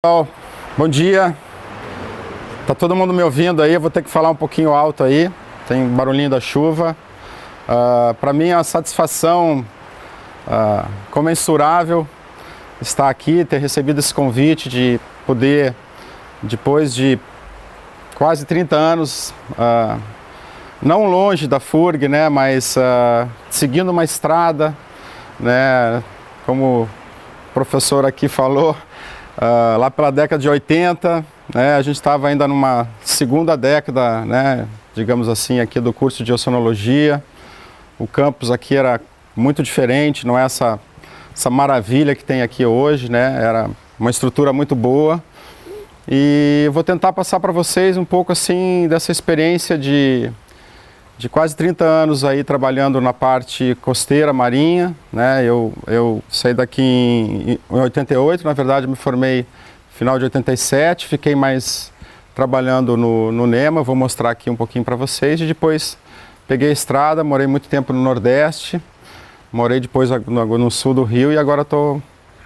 Pessoal, bom dia. Tá todo mundo me ouvindo aí? Eu vou ter que falar um pouquinho alto aí. Tem barulhinho da chuva. Para mim é uma satisfação comensurável estar aqui, ter recebido esse convite de poder, depois de quase 30 anos, não longe da FURG, né, mas seguindo uma estrada, né, como o professor aqui falou, lá pela década de 80, né, a gente estava ainda numa segunda década, né, digamos assim, aqui do curso de oceanologia. O campus aqui era muito diferente, não é essa maravilha que tem aqui hoje, né, era uma estrutura muito boa. E vou tentar passar para vocês um pouco assim dessa experiência de quase 30 anos aí trabalhando na parte costeira marinha, né? Eu saí daqui em 88, na verdade me formei no final de 87, fiquei mais trabalhando no NEMA, vou mostrar aqui um pouquinho para vocês, e depois peguei a estrada, morei muito tempo no Nordeste, morei depois no sul do Rio e agora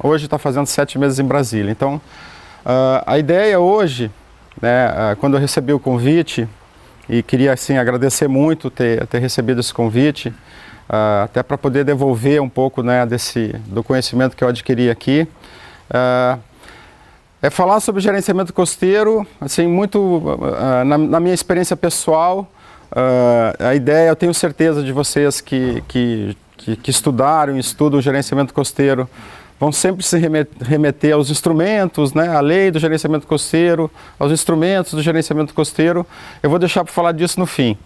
hoje está fazendo 7 meses em Brasília. Então, a ideia hoje, né, quando eu recebi o convite, e queria assim agradecer muito ter recebido esse convite, até para poder devolver um pouco, né, do conhecimento que eu adquiri aqui. É falar sobre gerenciamento costeiro, assim, muito na minha experiência pessoal. A ideia, eu tenho certeza de vocês que estudaram e estudam o gerenciamento costeiro, vão sempre se remeter aos instrumentos, né, à lei do gerenciamento costeiro, aos instrumentos do gerenciamento costeiro. Eu vou deixar para falar disso no fim,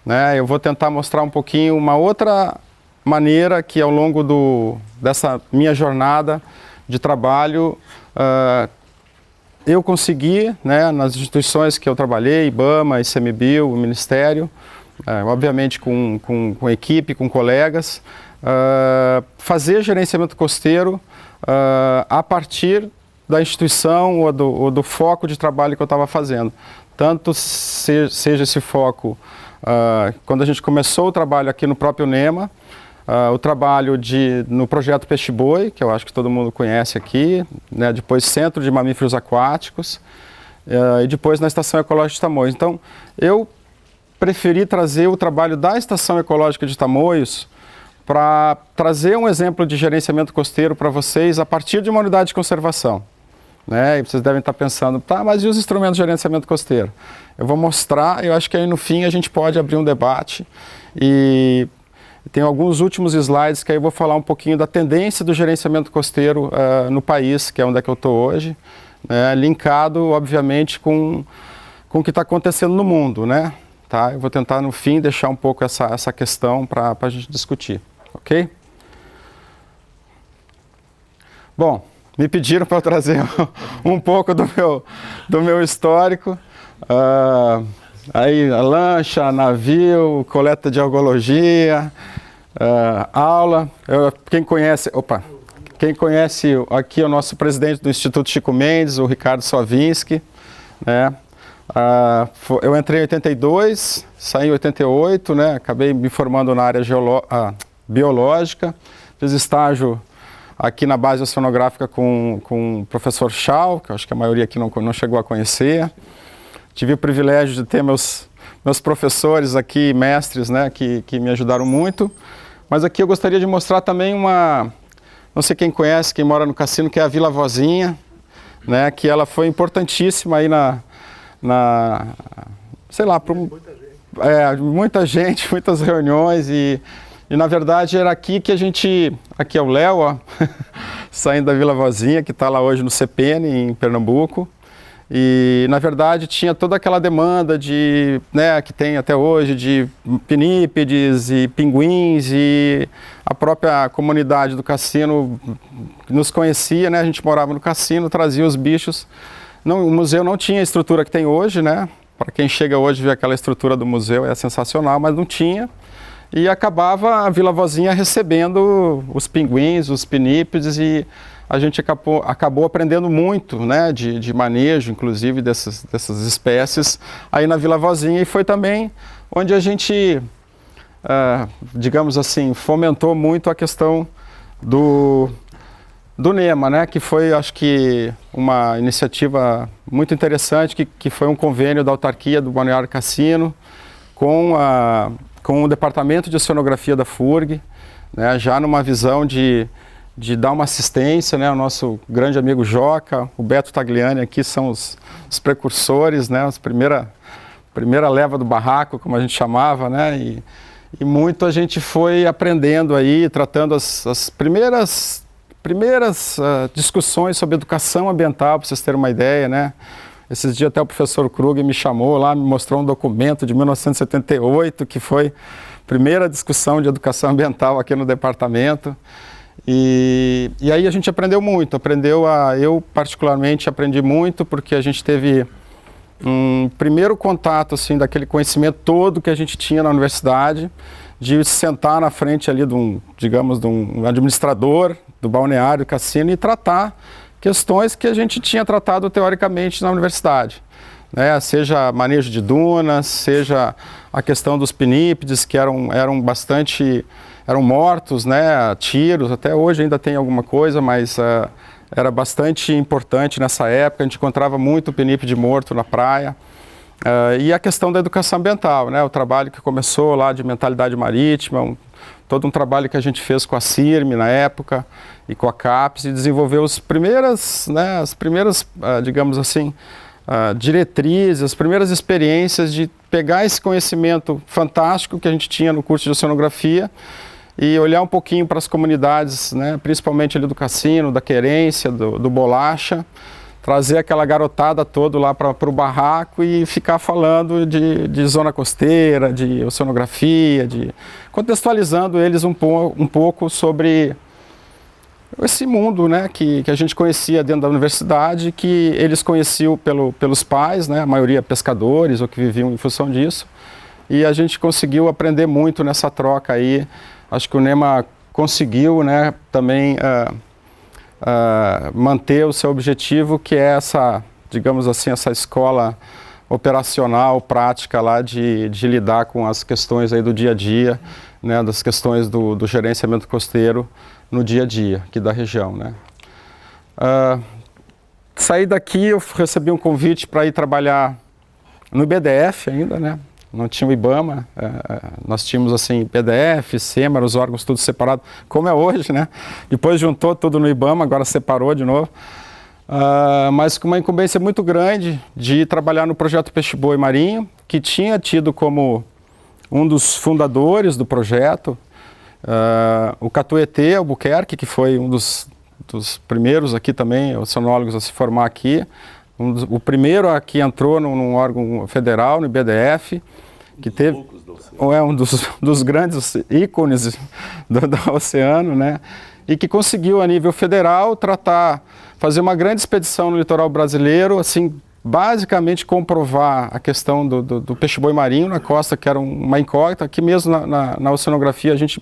né? Eu vou tentar mostrar um pouquinho uma outra maneira que ao longo dessa minha jornada de trabalho eu consegui, né, nas instituições que eu trabalhei, IBAMA, ICMBio, o Ministério, obviamente com equipe, com colegas, fazer gerenciamento costeiro a partir da instituição ou do foco de trabalho que eu estava fazendo. Tanto seja esse foco, quando a gente começou o trabalho aqui no próprio NEMA, o trabalho no projeto Peixe Boi, que eu acho que todo mundo conhece aqui, né, depois Centro de Mamíferos Aquáticos, e depois na Estação Ecológica de Tamoios. Então, eu preferi trazer o trabalho da Estação Ecológica de Tamoios para trazer um exemplo de gerenciamento costeiro para vocês a partir de uma unidade de conservação, né? E vocês devem estar pensando, tá, mas e os instrumentos de gerenciamento costeiro? Eu vou mostrar, eu acho que aí no fim a gente pode abrir um debate e tem alguns últimos slides que aí eu vou falar um pouquinho da tendência do gerenciamento costeiro no país, que é onde é que eu estou hoje, né? Linkado, obviamente, com o que está acontecendo no mundo, né? Tá? Eu vou tentar no fim deixar um pouco essa questão para a gente discutir. Ok? Bom, me pediram para eu trazer um pouco do meu histórico. Aí a lancha, navio, coleta de algologia, aula. Quem conhece aqui é o nosso presidente do Instituto Chico Mendes, o Ricardo Sovinski, né? Eu entrei em 82, saí em 88, né? Acabei me formando na área biológica, fiz estágio aqui na base oceanográfica com o professor Schau, que eu acho que a maioria aqui não chegou a conhecer. Tive o privilégio de ter meus professores aqui, mestres, né, que me ajudaram muito. Mas aqui eu gostaria de mostrar também não sei quem conhece, quem mora no cassino, que é a Vila Vozinha, né, que ela foi importantíssima aí sei lá, muita gente, muitas reuniões e na verdade era aqui que aqui é o Léo, ó, saindo da Vila Vozinha, que está lá hoje no CPN, em Pernambuco, e na verdade tinha toda aquela demanda né, que tem até hoje, de pinípedes e pinguins, e a própria comunidade do cassino nos conhecia, né, a gente morava no cassino, trazia os bichos. O museu não tinha a estrutura que tem hoje, né? Para quem chega hoje e vê aquela estrutura do museu é sensacional, mas não tinha. E acabava a Vila Vozinha recebendo os pinguins, os pinípedes, e a gente acabou aprendendo muito, né, de manejo, inclusive, dessas espécies aí na Vila Vozinha. E foi também onde a gente, digamos assim, fomentou muito a questão do NEMA, né, que foi, acho que, uma iniciativa muito interessante, que foi um convênio da autarquia do Balneário Cassino com o Departamento de Oceanografia da FURG, né, já numa visão de dar uma assistência, né, o nosso grande amigo Joca, o Beto Tagliani aqui são os precursores, né, a primeira leva do barraco, como a gente chamava, né, e muito a gente foi aprendendo aí, tratando as primeiras discussões sobre educação ambiental, para vocês terem uma ideia, né. Esses dias até o professor Krug me chamou lá, me mostrou um documento de 1978, que foi a primeira discussão de educação ambiental aqui no departamento. E aí a gente aprendeu muito, eu particularmente aprendi muito, porque a gente teve um primeiro contato, assim, daquele conhecimento todo que a gente tinha na universidade, de sentar na frente ali de um administrador do balneário, cassino, e tratar questões que a gente tinha tratado teoricamente na universidade, né? Seja manejo de dunas, seja a questão dos pinípedes, que eram mortos, né, a tiros, até hoje ainda tem alguma coisa, mas era bastante importante nessa época, a gente encontrava muito pinípede morto na praia. E a questão da educação ambiental, né, o trabalho que começou lá de mentalidade marítima, todo um trabalho que a gente fez com a CIRM na época e com a CAPES, e desenvolveu as primeiras, digamos assim, diretrizes, as primeiras experiências de pegar esse conhecimento fantástico que a gente tinha no curso de oceanografia e olhar um pouquinho para as comunidades, né, principalmente ali do Cassino, da Querência, do Bolacha, trazer aquela garotada toda lá para o barraco e ficar falando de zona costeira, de oceanografia, contextualizando eles um pouco sobre esse mundo, né, que a gente conhecia dentro da universidade, que eles conheciam pelos pais, né, a maioria pescadores ou que viviam em função disso, e a gente conseguiu aprender muito nessa troca aí. Acho que o NEMA conseguiu, né, também manter o seu objetivo, que é essa, digamos assim, essa escola operacional, prática lá de lidar com as questões aí do dia a dia, né, das questões do gerenciamento costeiro no dia a dia aqui da região, né. Saí daqui, eu recebi um convite para ir trabalhar no IBDF ainda, né. Não tinha o IBAMA, nós tínhamos assim IBDF, SEMAR, os órgãos tudo separado, como é hoje, né? Depois juntou tudo no IBAMA, agora separou de novo. Mas com uma incumbência muito grande de trabalhar no projeto Peixe-Boi Marinho, que tinha tido como um dos fundadores do projeto o Catuete Albuquerque, que foi um dos primeiros aqui também, oceanólogos a se formar aqui. O primeiro que entrou num órgão federal, no IBDF, que teve, um dos grandes ícones do oceano, né? E que conseguiu a nível federal fazer uma grande expedição no litoral brasileiro, assim, basicamente comprovar a questão do peixe-boi marinho na costa, que era uma incógnita, que mesmo na oceanografia a gente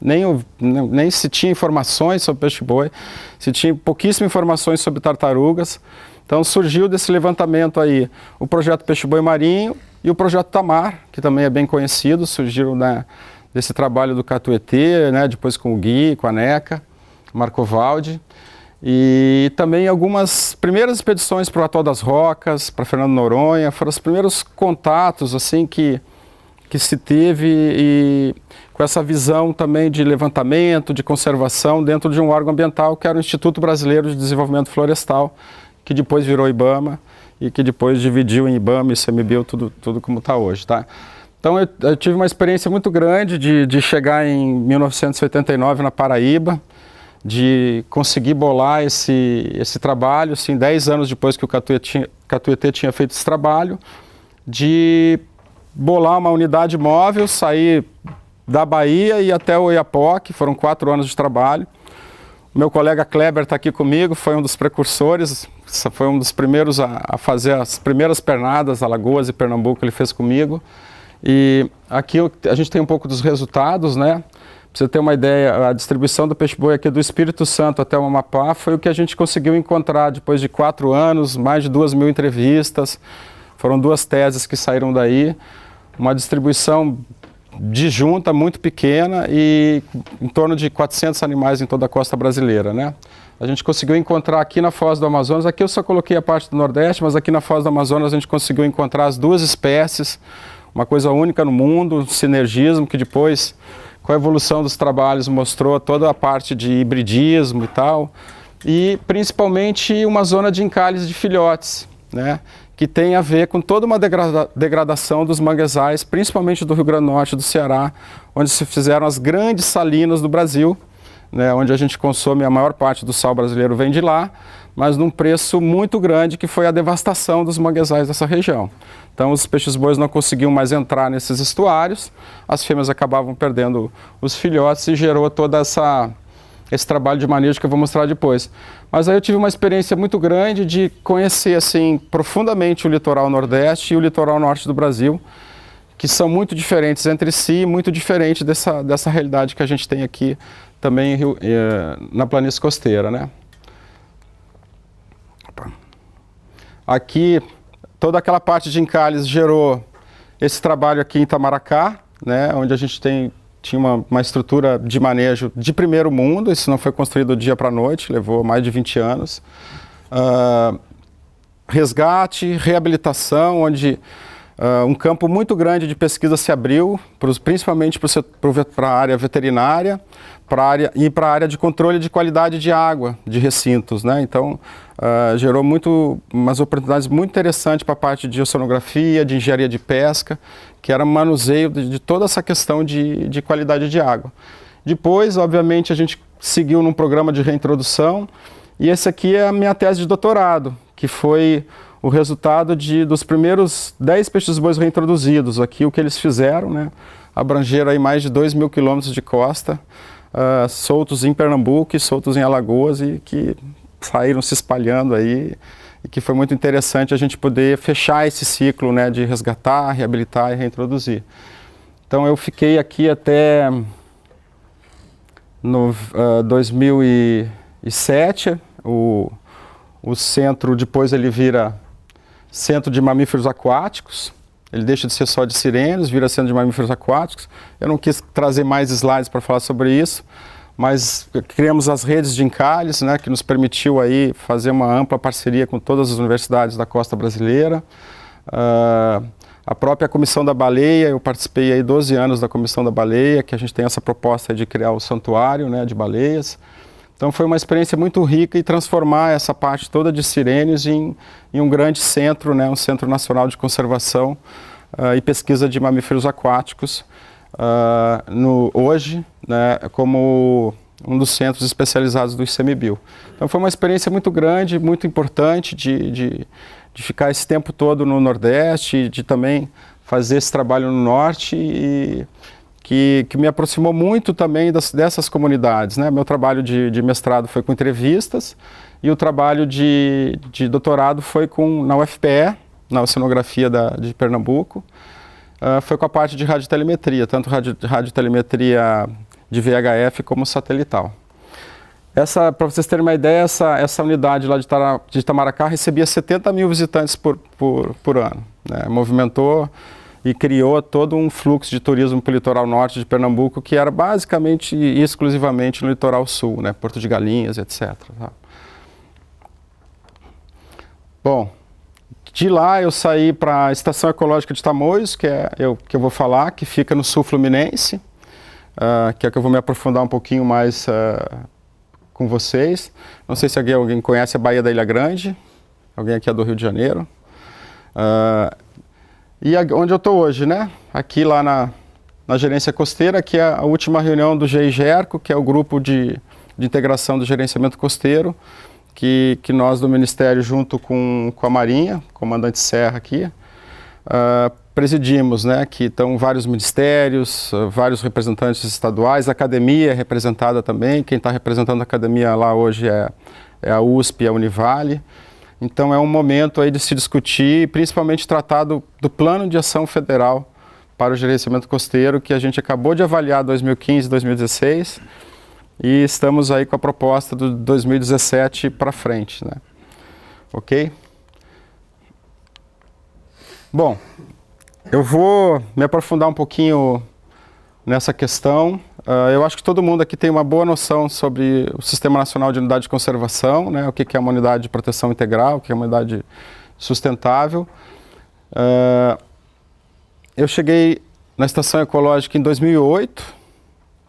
nem se tinha informações sobre peixe-boi, se tinha pouquíssimas informações sobre tartarugas. Então surgiu desse levantamento aí o projeto Peixe-Boi Marinho e o projeto Tamar, que também é bem conhecido, surgiram, né, desse trabalho do Catuete, né, depois com o Gui, com a NECA, Marcovaldi, e também algumas primeiras expedições para o Atol das Rocas, para Fernando Noronha, foram os primeiros contatos assim que se teve e com essa visão também de levantamento, de conservação dentro de um órgão ambiental que era o Instituto Brasileiro de Desenvolvimento Florestal, que depois virou IBAMA e que depois dividiu em IBAMA e ICMBio, tudo como está hoje, tá? Então eu tive uma experiência muito grande de chegar em 1989 na Paraíba, de conseguir bolar esse trabalho, assim, 10 anos depois que o Catuete tinha feito esse trabalho, de bolar uma unidade móvel, sair da Bahia e até o Oiapoque, foram 4 anos de trabalho. Meu colega Kleber está aqui comigo, foi um dos precursores, foi um dos primeiros a fazer as primeiras pernadas, Alagoas e Pernambuco, ele fez comigo. E aqui a gente tem um pouco dos resultados, né? Para você ter uma ideia, a distribuição do peixe-boi aqui do Espírito Santo até o Amapá foi o que a gente conseguiu encontrar depois de 4 anos, mais de 2.000 entrevistas, foram 2 teses que saíram daí, uma distribuição disjunta, muito pequena e em torno de 400 animais em toda a costa brasileira, né? A gente conseguiu encontrar aqui na Foz do Amazonas, aqui eu só coloquei a parte do Nordeste, mas aqui na Foz do Amazonas a gente conseguiu encontrar as duas espécies, uma coisa única no mundo, um sinergismo que depois, com a evolução dos trabalhos, mostrou toda a parte de hibridismo e tal, e principalmente uma zona de encalhes de filhotes, né? Que tem a ver com toda uma degradação dos manguezais, principalmente do Rio Grande do Norte e do Ceará, onde se fizeram as grandes salinas do Brasil, né, onde a gente consome a maior parte do sal brasileiro vem de lá, mas num preço muito grande, que foi a devastação dos manguezais dessa região. Então os peixes-bois não conseguiam mais entrar nesses estuários, as fêmeas acabavam perdendo os filhotes e gerou toda esse trabalho de manejo que eu vou mostrar depois. Mas aí eu tive uma experiência muito grande de conhecer assim profundamente o litoral nordeste e o litoral norte do Brasil, que são muito diferentes entre si, muito diferente dessa realidade que a gente tem aqui também na planície costeira, né? Aqui, toda aquela parte de encalhes gerou esse trabalho aqui em Itamaracá, né? Onde a gente tinha uma estrutura de manejo de primeiro mundo. Isso não foi construído do dia para a noite, levou mais de 20 anos. Resgate, reabilitação, onde um campo muito grande de pesquisa se abriu, principalmente para a área veterinária e para a área de controle de qualidade de água de recintos, né? Então, gerou umas oportunidades muito interessantes para a parte de oceanografia, de engenharia de pesca, que era manuseio de toda essa questão de qualidade de água. Depois, obviamente, a gente seguiu num programa de reintrodução, e esse aqui é a minha tese de doutorado, que foi o resultado dos primeiros 10 peixes-bois reintroduzidos. Aqui o que eles fizeram, né? Abrangeram aí mais de 2.000 quilômetros de costa, soltos em Pernambuco e soltos em Alagoas, e que saíram se espalhando aí, e que foi muito interessante a gente poder fechar esse ciclo, né, de resgatar, reabilitar e reintroduzir. Então eu fiquei aqui até 2007, o centro depois ele vira Centro de Mamíferos Aquáticos, ele deixa de ser só de sirênios, vira Centro de Mamíferos Aquáticos. Eu não quis trazer mais slides para falar sobre isso, mas criamos as redes de encalhes, né, que nos permitiu aí fazer uma ampla parceria com todas as universidades da costa brasileira. A própria Comissão da Baleia, eu participei aí 12 anos da Comissão da Baleia, que a gente tem essa proposta de criar o santuário, né, de baleias. Então foi uma experiência muito rica e transformar essa parte toda de sirênios em um grande centro, né, um Centro Nacional de Conservação e Pesquisa de Mamíferos Aquáticos, hoje, né, como um dos centros especializados do ICMBio. Então foi uma experiência muito grande, muito importante de ficar esse tempo todo no Nordeste, de também fazer esse trabalho no Norte, e que me aproximou muito também dessas comunidades, né? Meu trabalho de mestrado foi com entrevistas, e o trabalho de doutorado foi na UFPE, na Oceanografia de Pernambuco, foi com a parte de radiotelemetria, tanto radiotelemetria de VHF como satelital. Para vocês terem uma ideia, essa unidade lá de Itamaracá recebia 70 mil visitantes por ano, né? Movimentou e criou todo um fluxo de turismo para o litoral norte de Pernambuco, que era basicamente e exclusivamente no litoral sul, né? Porto de Galinhas, etc. Tá? Bom, de lá eu saí para a Estação Ecológica de Tamoios, que eu vou falar, que fica no sul fluminense, que é que eu vou me aprofundar um pouquinho mais com vocês. Não sei se alguém conhece a Baía da Ilha Grande, alguém aqui é do Rio de Janeiro. E onde eu estou hoje, né? Aqui lá na gerência costeira, que é a última reunião do GIGERCO, que é o grupo de integração do gerenciamento costeiro, que nós do Ministério, junto com a Marinha, comandante Serra aqui, presidimos, né? Que estão vários ministérios, vários representantes estaduais, a academia é representada também. Quem está representando a academia lá hoje é a USP e a Univale. Então é um momento aí de se discutir, principalmente tratar do Plano de Ação Federal para o Gerenciamento Costeiro, que a gente acabou de avaliar 2015 e 2016, e estamos aí com a proposta do 2017 para frente, né? Ok? Bom, eu vou me aprofundar um pouquinho nessa questão. Eu acho que todo mundo aqui tem uma boa noção sobre o Sistema Nacional de Unidade de Conservação, né? O que é uma unidade de proteção integral, o que é uma unidade sustentável. Eu cheguei na estação ecológica em 2008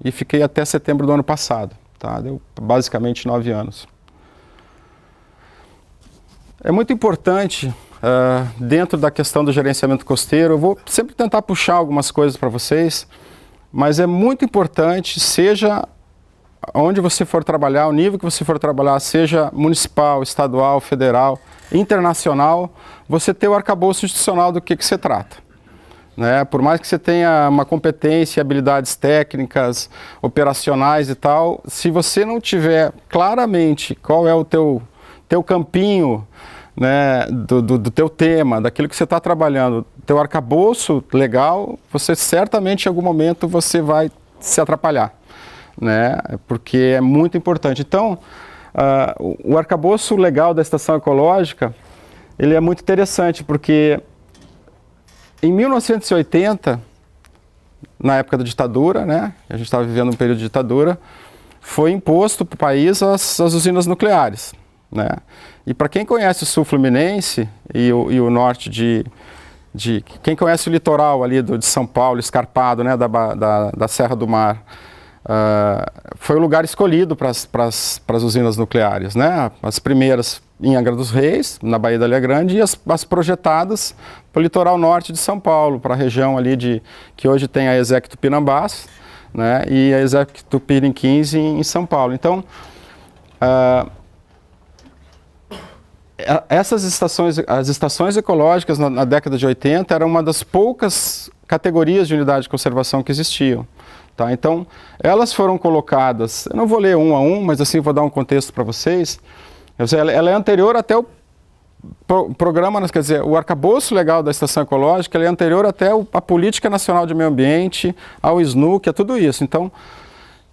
e fiquei até setembro do ano passado. Tá? Deu basicamente 9 anos. É muito importante, dentro da questão do gerenciamento costeiro, eu vou sempre tentar puxar algumas coisas para vocês, mas é muito importante, seja onde você for trabalhar, o nível que você for trabalhar, seja municipal, estadual, federal, internacional, você ter o arcabouço institucional do que se trata. Né? Por mais que você tenha uma competência e habilidades técnicas, operacionais e tal, se você não tiver claramente qual é o teu campinho, né, do teu tema, daquilo que você está trabalhando, teu arcabouço legal, você certamente em algum momento você vai se atrapalhar, né? Porque é muito importante. Então, o arcabouço legal da estação ecológica, ele é muito interessante, porque em 1980, na época da ditadura, né, a gente estava vivendo um período de ditadura, foi imposto para o país as usinas nucleares. Né? E para quem conhece o sul fluminense e o norte quem conhece o litoral ali de São Paulo, escarpado, né, da Serra do Mar, foi o lugar escolhido para as usinas nucleares. Né? As primeiras em Angra dos Reis, na Baía da Ilha Grande, e as projetadas para o litoral norte de São Paulo, para a região ali que hoje tem a ESEC Tupinambás, né, e a ESEC Tupirim 15 em São Paulo. Então, as estações ecológicas na década de 80 eram uma das poucas categorias de unidade de conservação que existiam. Tá? Então, elas foram colocadas, eu não vou ler um a um, mas assim vou dar um contexto para vocês. Ela é anterior até o programa, quer dizer, o arcabouço legal da estação ecológica, ele é anterior até a Política Nacional de Meio Ambiente, ao SNUC, a tudo isso. Então,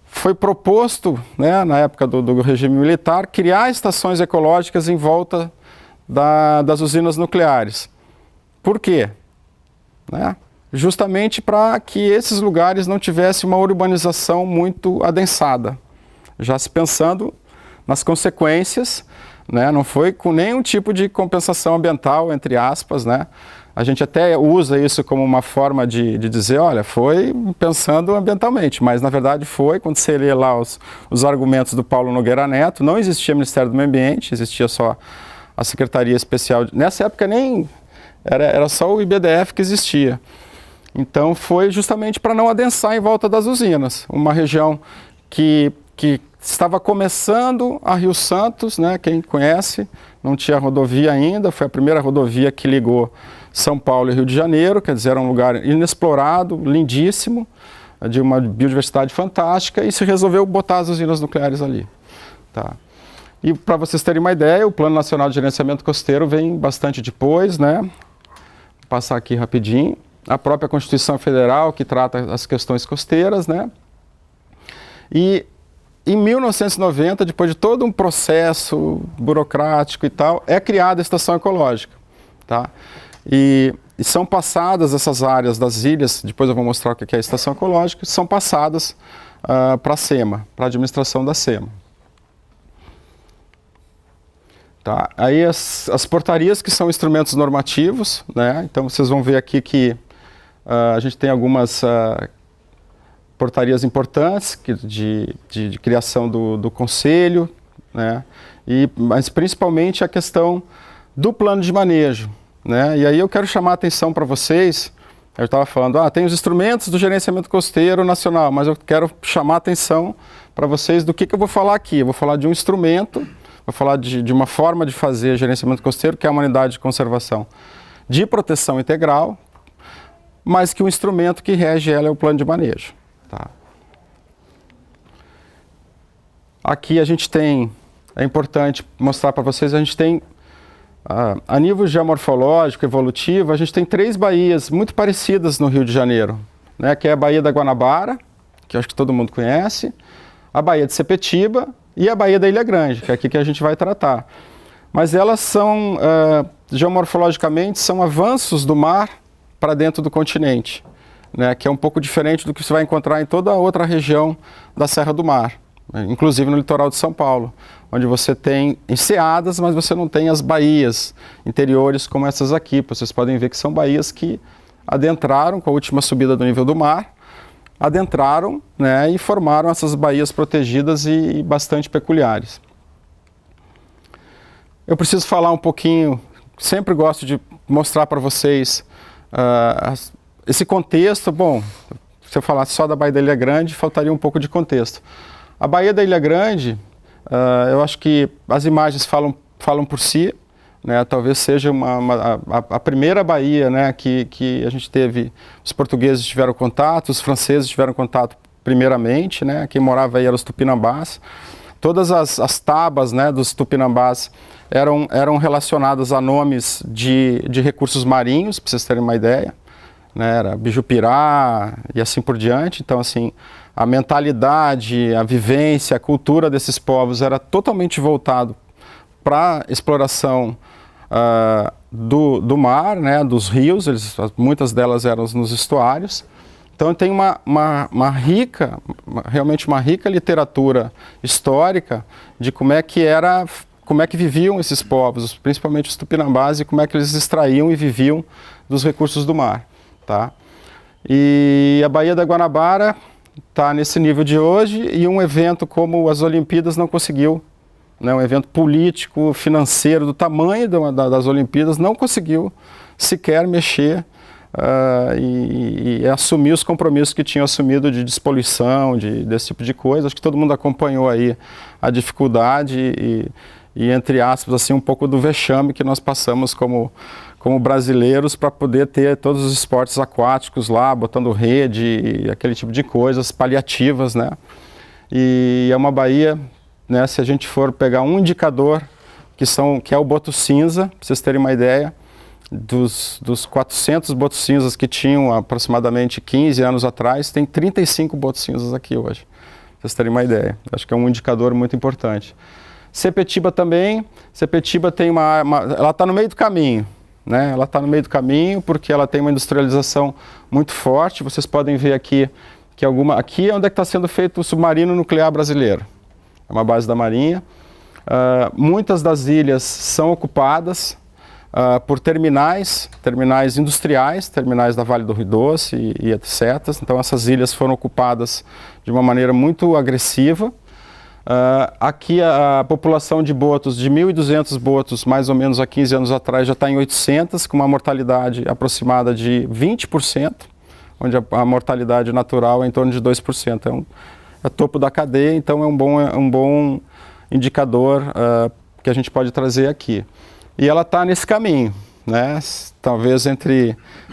foi proposto, né, na época do regime militar, criar estações ecológicas em volta das usinas nucleares. Por quê? Né? Justamente para que esses lugares não tivessem uma urbanização muito adensada, já se pensando nas consequências, né? Não foi com nenhum tipo de compensação ambiental, entre aspas, né? A gente até usa isso como uma forma de dizer, olha, foi pensando ambientalmente, mas na verdade foi, quando você lê lá os argumentos do Paulo Nogueira Neto, não existia Ministério do Meio Ambiente, existia só a Secretaria Especial, nessa época nem, era só o IBDF que existia. Então foi justamente para não adensar em volta das usinas, uma região que estava começando a Rio Santos, né, quem conhece, não tinha rodovia ainda, foi a primeira rodovia que ligou São Paulo e Rio de Janeiro, quer dizer, era um lugar inexplorado, lindíssimo, de uma biodiversidade fantástica, e se resolveu botar as usinas nucleares ali. Tá? E para vocês terem uma ideia, o Plano Nacional de Gerenciamento Costeiro vem bastante depois, né? Vou passar aqui rapidinho. A própria Constituição Federal, que trata as questões costeiras, né? E em 1990, depois de todo um processo burocrático e tal, é criada a estação ecológica. Tá? E são passadas essas áreas das ilhas, depois eu vou mostrar o que é a estação ecológica, são passadas para a SEMA, para a administração da SEMA. Tá? Aí as portarias, que são instrumentos normativos, né? Então vocês vão ver aqui que a gente tem algumas portarias importantes de criação do conselho, né? Mas principalmente a questão do plano de manejo, né? E aí eu quero chamar a atenção para vocês, eu estava falando, tem os instrumentos do gerenciamento costeiro nacional, mas eu quero chamar a atenção para vocês do que eu vou falar aqui. Eu vou falar de um instrumento, vou falar de uma forma de fazer gerenciamento costeiro, que é uma unidade de conservação de proteção integral, mas que o instrumento que rege ela é o plano de manejo. Tá? Aqui a gente tem, é importante mostrar para vocês, a gente tem, a nível geomorfológico, evolutivo, a gente tem 3 baías muito parecidas no Rio de Janeiro, né? Que é a Baía da Guanabara, que eu acho que todo mundo conhece, a Baía de Sepetiba e a Baía da Ilha Grande, que é aqui que a gente vai tratar. Mas elas são, geomorfologicamente, são avanços do mar para dentro do continente. né, que é um pouco diferente do que você vai encontrar em toda a outra região da Serra do Mar, né, inclusive no litoral de São Paulo, onde você tem enseadas, mas você não tem as baías interiores como essas aqui. Vocês podem ver que são baías que adentraram com a última subida do nível do mar, adentraram, né, e formaram essas baías protegidas e bastante peculiares. Eu preciso falar um pouquinho, sempre gosto de mostrar para vocês esse contexto. Bom, se eu falasse só da Baía da Ilha Grande, faltaria um pouco de contexto. A Baía da Ilha Grande, eu acho que as imagens falam por si, né? Talvez seja a primeira baía, né, que a gente teve, os portugueses tiveram contato, os franceses tiveram contato primeiramente, né? Quem morava aí eram os tupinambás. Todas as tabas, né, dos tupinambás eram relacionadas a nomes de recursos marinhos, para vocês terem uma ideia, né? Era bijupirá e assim por diante. Então, assim, a mentalidade, a vivência, a cultura desses povos era totalmente voltado para a exploração do mar, né, dos rios. Muitas delas eram nos estuários. Então tem realmente uma rica literatura histórica de como é que viviam esses povos, principalmente os tupinambás, e como é que eles extraíam e viviam dos recursos do mar, tá? E a Baía da Guanabara está nesse nível de hoje, e um evento como as Olimpíadas não conseguiu, né, um evento político, financeiro do tamanho das Olimpíadas, não conseguiu sequer mexer e assumir os compromissos que tinham assumido de despoluição, desse tipo de coisa. Acho que todo mundo acompanhou aí a dificuldade e entre aspas, assim, um pouco do vexame que nós passamos como brasileiros para poder ter todos os esportes aquáticos lá, botando rede e aquele tipo de coisas paliativas, né? E é uma baía, né, se a gente for pegar um indicador, que é o boto cinza, para vocês terem uma ideia, dos 400 botos cinzas que tinham aproximadamente 15 anos atrás, tem 35 botos cinzas aqui hoje, para vocês terem uma ideia. Acho que é um indicador muito importante. Sepetiba também, Sepetiba tem ela está no meio do caminho, né? Ela está no meio do caminho porque ela tem uma industrialização muito forte. Vocês podem ver aqui que aqui é onde está sendo feito o submarino nuclear brasileiro. É uma base da Marinha. Muitas das ilhas são ocupadas por terminais industriais, terminais da Vale do Rio Doce e etc. Então essas ilhas foram ocupadas de uma maneira muito agressiva. Aqui a população de botos, de 1.200 botos, mais ou menos há 15 anos atrás, já está em 800, com uma mortalidade aproximada de 20%, onde a mortalidade natural é em torno de 2%. É topo da cadeia, então é um bom indicador que a gente pode trazer aqui. E ela está nesse caminho, né? Talvez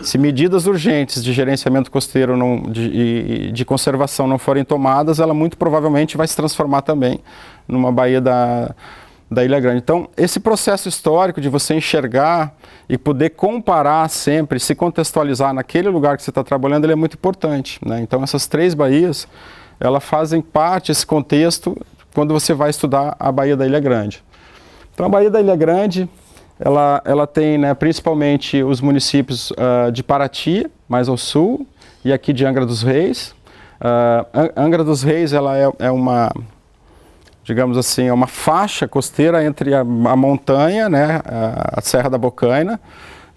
se medidas urgentes de gerenciamento costeiro de conservação não forem tomadas, ela muito provavelmente vai se transformar também numa baía da Ilha Grande. Então, esse processo histórico de você enxergar e poder comparar sempre, se contextualizar naquele lugar que você está trabalhando, ele é muito importante, né? Então, essas três baías, elas fazem parte desse contexto quando você vai estudar a Baía da Ilha Grande. Então, a Baía da Ilha Grande, ela tem, né, principalmente os municípios de Paraty, mais ao sul, e aqui de Angra dos Reis. Angra dos Reis, ela é uma, digamos assim, é uma faixa costeira entre a montanha, né, a Serra da Bocaina,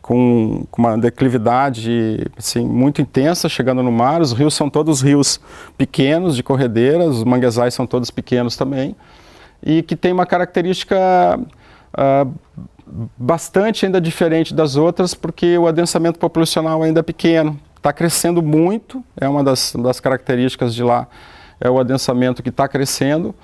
com uma declividade assim, muito intensa, chegando no mar. Os rios são todos rios pequenos, de corredeiras, os manguezais são todos pequenos também, e que tem uma característica bastante ainda diferente das outras, porque o adensamento populacional ainda é pequeno, está crescendo muito, é uma das características de lá, é o adensamento que está crescendo,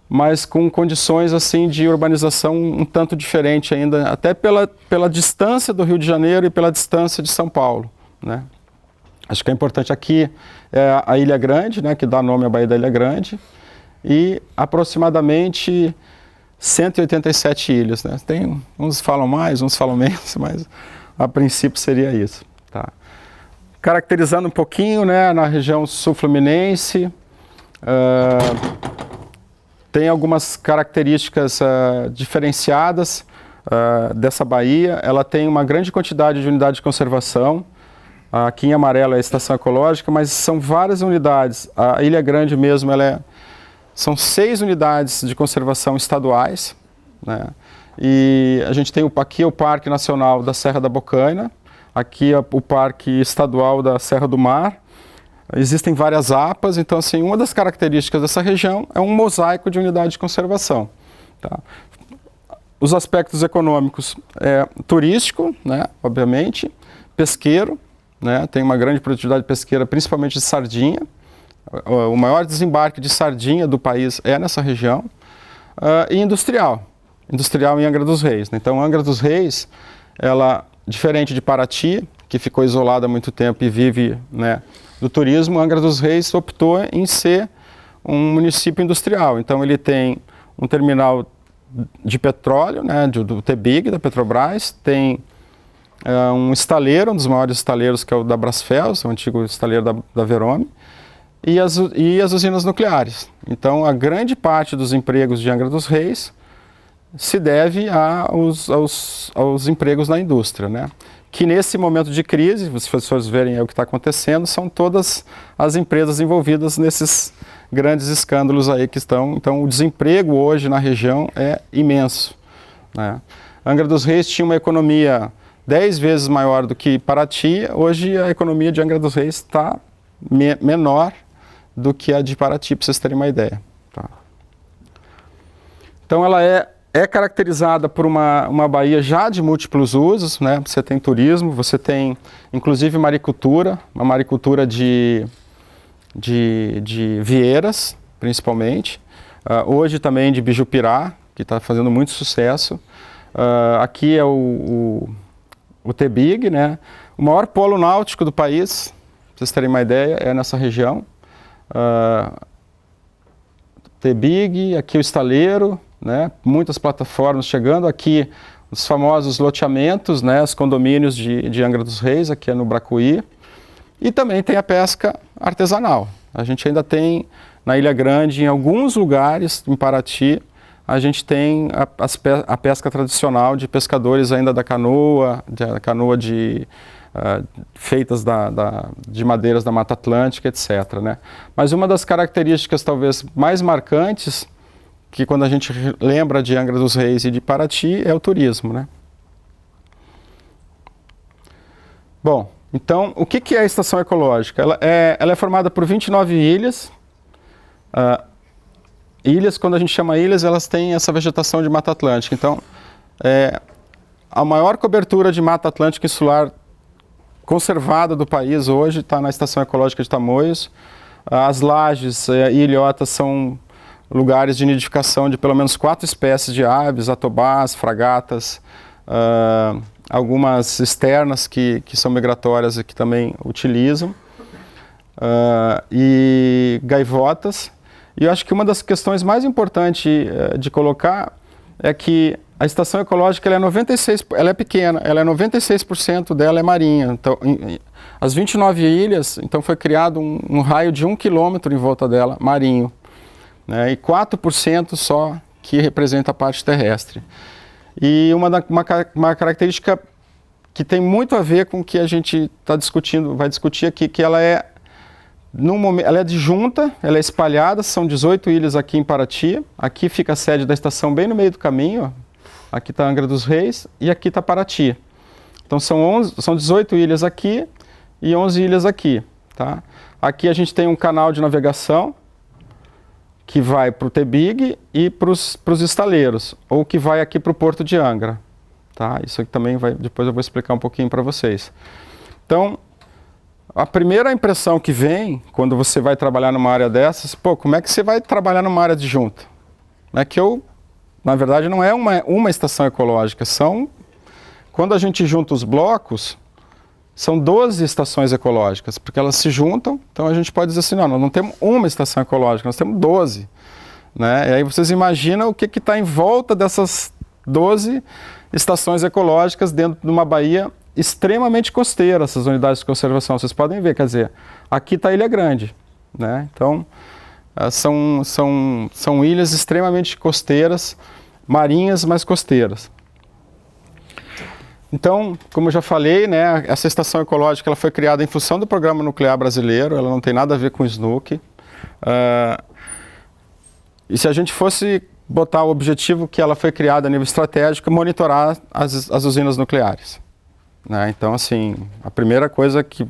mas com condições assim de urbanização um tanto diferente ainda, até pela distância do Rio de Janeiro e pela distância de São Paulo, né? Acho que é importante aqui a Ilha Grande, né, que dá nome à Baía da Ilha Grande, e aproximadamente 187 ilhas, né? Tem, uns falam mais, uns falam menos, mas a princípio seria isso, tá? Caracterizando um pouquinho, né, na região sul-fluminense, tem algumas características diferenciadas dessa baía. Ela tem uma grande quantidade de unidades de conservação, Aqui em amarelo é a estação ecológica, mas são várias unidades. A Ilha Grande mesmo, são 6 unidades de conservação estaduais, né? E a gente tem aqui o Parque Nacional da Serra da Bocaina, aqui é o Parque Estadual da Serra do Mar. Existem várias APAs, então assim, uma das características dessa região é um mosaico de unidade de conservação. Tá? Os aspectos econômicos turístico, né, obviamente, pesqueiro, né, tem uma grande produtividade pesqueira, principalmente de sardinha. O maior desembarque de sardinha do país é nessa região. E industrial em Angra dos Reis. Então, Angra dos Reis, ela, diferente de Paraty, que ficou isolada há muito tempo e vive, né, do turismo, Angra dos Reis optou em ser um município industrial. Então, ele tem um terminal de petróleo, né, do TBIG, da Petrobras, tem um estaleiro, um dos maiores estaleiros, que é o da Brasfels, o antigo estaleiro da Verome, e as usinas nucleares. Então, a grande parte dos empregos de Angra dos Reis se deve aos empregos na indústria, né? Que nesse momento de crise, se os professores verem o que está acontecendo, são todas as empresas envolvidas nesses grandes escândalos aí que estão. Então, o desemprego hoje na região é imenso, né? Angra dos Reis tinha uma economia 10 vezes maior do que Paraty. Hoje a economia de Angra dos Reis está menor do que a de Paraty, para vocês terem uma ideia. Tá? Então, ela é caracterizada por uma baía já de múltiplos usos, né? Você tem turismo, você tem inclusive maricultura, uma maricultura de vieiras, principalmente. Hoje também de bijupirá, que está fazendo muito sucesso. Aqui é o TBIG, né? O maior polo náutico do país, para vocês terem uma ideia, é nessa região. TBIG, aqui o estaleiro, né? Muitas plataformas chegando, aqui os famosos loteamentos, né? Os condomínios de Angra dos Reis, aqui é no Bracuí, e também tem a pesca artesanal. A gente ainda tem na Ilha Grande, em alguns lugares, em Paraty, a gente tem a pesca tradicional de pescadores ainda da canoa, feitas de madeiras da Mata Atlântica, etc., né? Mas uma das características talvez mais marcantes, que quando a gente lembra de Angra dos Reis e de Paraty, é o turismo, né? Bom, então, o que é a estação ecológica? Ela é formada por 29 ilhas. Ilhas, quando a gente chama ilhas, elas têm essa vegetação de Mata Atlântica. Então, a maior cobertura de Mata Atlântica insular conservada do país hoje está na Estação Ecológica de Tamoios. As lajes e ilhotas são lugares de nidificação de pelo menos 4 espécies de aves, atobás, fragatas, algumas externas que são migratórias e que também utilizam, e gaivotas. E eu acho que uma das questões mais importantes de colocar é que a estação ecológica ela é pequena, ela é 96% dela é marinha. Então, as 29 ilhas, então foi criado um raio de 1 quilômetro em volta dela, marinho, né, e 4% só que representa a parte terrestre. E uma característica que tem muito a ver com o que a gente está discutindo, vai discutir aqui, que ela é disjunta, ela é espalhada, são 18 ilhas aqui em Paraty, aqui fica a sede da estação bem no meio do caminho, ó. Aqui está Angra dos Reis e aqui está Paraty. Então são 18 ilhas aqui e 11 ilhas aqui. Tá? Aqui a gente tem um canal de navegação que vai para o TBIG e para os estaleiros, ou que vai aqui para o Porto de Angra. Tá? Isso aqui também depois eu vou explicar um pouquinho para vocês. Então, a primeira impressão que vem quando você vai trabalhar numa área dessas, como é que você vai trabalhar numa área disjunta? É que na verdade, não é uma estação ecológica, quando a gente junta os blocos, são 12 estações ecológicas, porque elas se juntam, então a gente pode dizer assim, não, nós não temos uma estação ecológica, nós temos 12. Né? E aí vocês imaginam o que está em volta dessas 12 estações ecológicas dentro de uma baía extremamente costeira, essas unidades de conservação. Vocês podem ver, quer dizer, aqui está a Ilha Grande, né? Então, são ilhas extremamente costeiras, marinhas, mas costeiras. Então, como eu já falei, né, essa estação ecológica ela foi criada em função do Programa Nuclear Brasileiro, ela não tem nada a ver com o SNUC. E se a gente fosse botar o objetivo que ela foi criada a nível estratégico, monitorar as usinas nucleares. Né? Então, assim, a primeira coisa que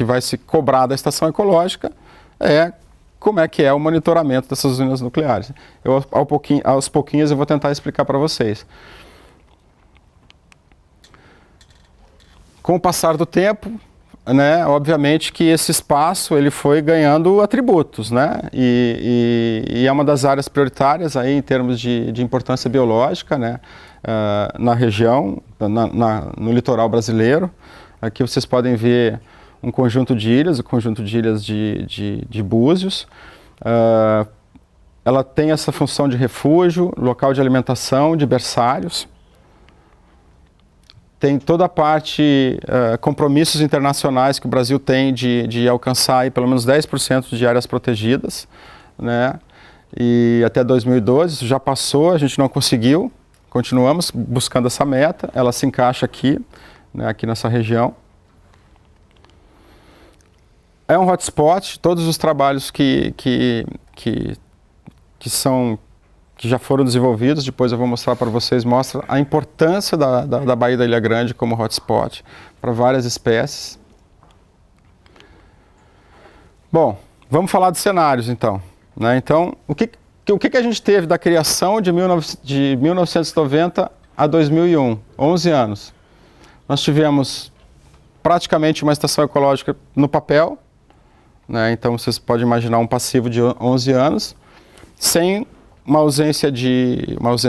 vai se cobrar da estação ecológica é como é que é o monitoramento dessas usinas nucleares. Aos pouquinhos eu vou tentar explicar para vocês. Com o passar do tempo, né, obviamente que esse espaço ele foi ganhando atributos, né, e é uma das áreas prioritárias aí em termos de importância biológica, né, na região, no litoral brasileiro. Aqui vocês podem ver um conjunto de ilhas, o conjunto de ilhas de Búzios. Ela tem essa função de refúgio, local de alimentação, de berçários. Tem toda a parte, compromissos internacionais que o Brasil tem de alcançar aí, pelo menos 10% de áreas protegidas, né? E até 2012, isso já passou, a gente não conseguiu, continuamos buscando essa meta, ela se encaixa aqui, né, aqui nessa região. É um hotspot, todos os trabalhos que já foram desenvolvidos, depois eu vou mostrar para vocês, mostra a importância da Baía da Ilha Grande como hotspot para várias espécies. Bom, vamos falar de cenários então. Né? Então, o que a gente teve da criação de 1990 a 2001? 11 anos. Nós tivemos praticamente uma estação ecológica no papel, né? Então vocês podem imaginar um passivo de 11 anos, sem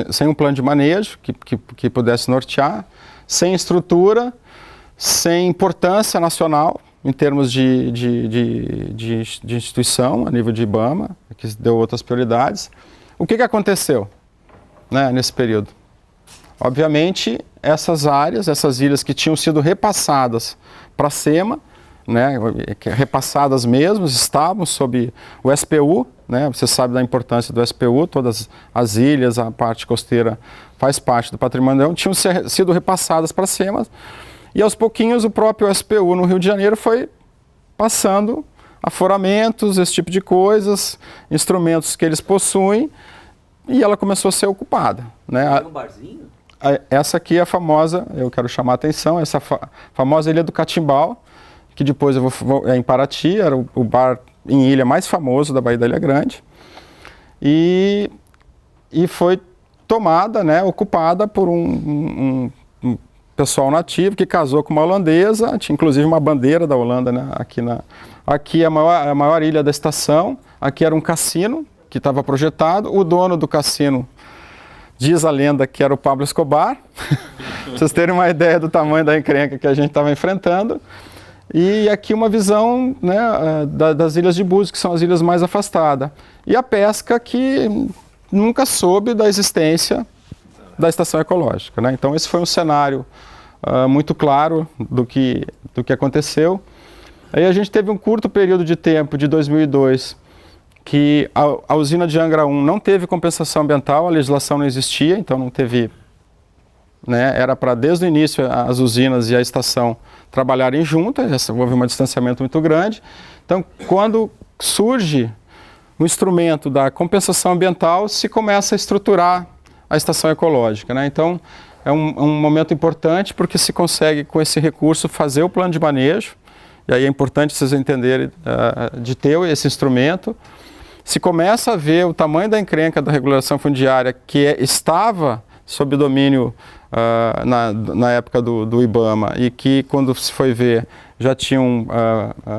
sem um plano de manejo que pudesse nortear, sem estrutura, sem importância nacional em termos de instituição, a nível de IBAMA, que deu outras prioridades. O que aconteceu, né, nesse período? Obviamente, essas áreas, essas ilhas que tinham sido repassadas para a SEMA, né, repassadas mesmo, estavam sob o SPU, né, você sabe da importância do SPU, todas as ilhas, a parte costeira faz parte do patrimônio, tinham sido repassadas para a SEMA, e aos pouquinhos o próprio SPU no Rio de Janeiro foi passando aforamentos, esse tipo de coisas, instrumentos que eles possuem, e ela começou a ser ocupada. Né? Tem um barzinho? Essa aqui é a famosa, eu quero chamar a atenção, essa famosa Ilha do Catimbau, que depois eu é em Paraty, era o bar em ilha mais famoso da Baía da Ilha Grande, e foi tomada, né, ocupada por um pessoal nativo que casou com uma holandesa, tinha inclusive uma bandeira da Holanda, né, aqui é a maior ilha da estação, aqui era um cassino que estava projetado, o dono do cassino diz a lenda que era o Pablo Escobar, pra vocês terem uma ideia do tamanho da encrenca que a gente estava enfrentando. E aqui uma visão, né, das ilhas de Búzios, que são as ilhas mais afastadas. E a pesca que nunca soube da existência da estação ecológica. Né? Então esse foi um cenário muito claro do que aconteceu. Aí a gente teve um curto período de tempo, de 2002, que a usina de Angra 1 não teve compensação ambiental, a legislação não existia, então não teve... Né, era para desde o início as usinas e a estação trabalharem juntas, houve um distanciamento muito grande. Então, quando surge o instrumento da compensação ambiental, se começa a estruturar a estação ecológica. Né? Então, é um momento importante porque se consegue, com esse recurso, fazer o plano de manejo, e aí é importante vocês entenderem de ter esse instrumento. Se começa a ver o tamanho da encrenca da regulação fundiária que estava sob domínio na época do IBAMA e que, quando se foi ver, já tinham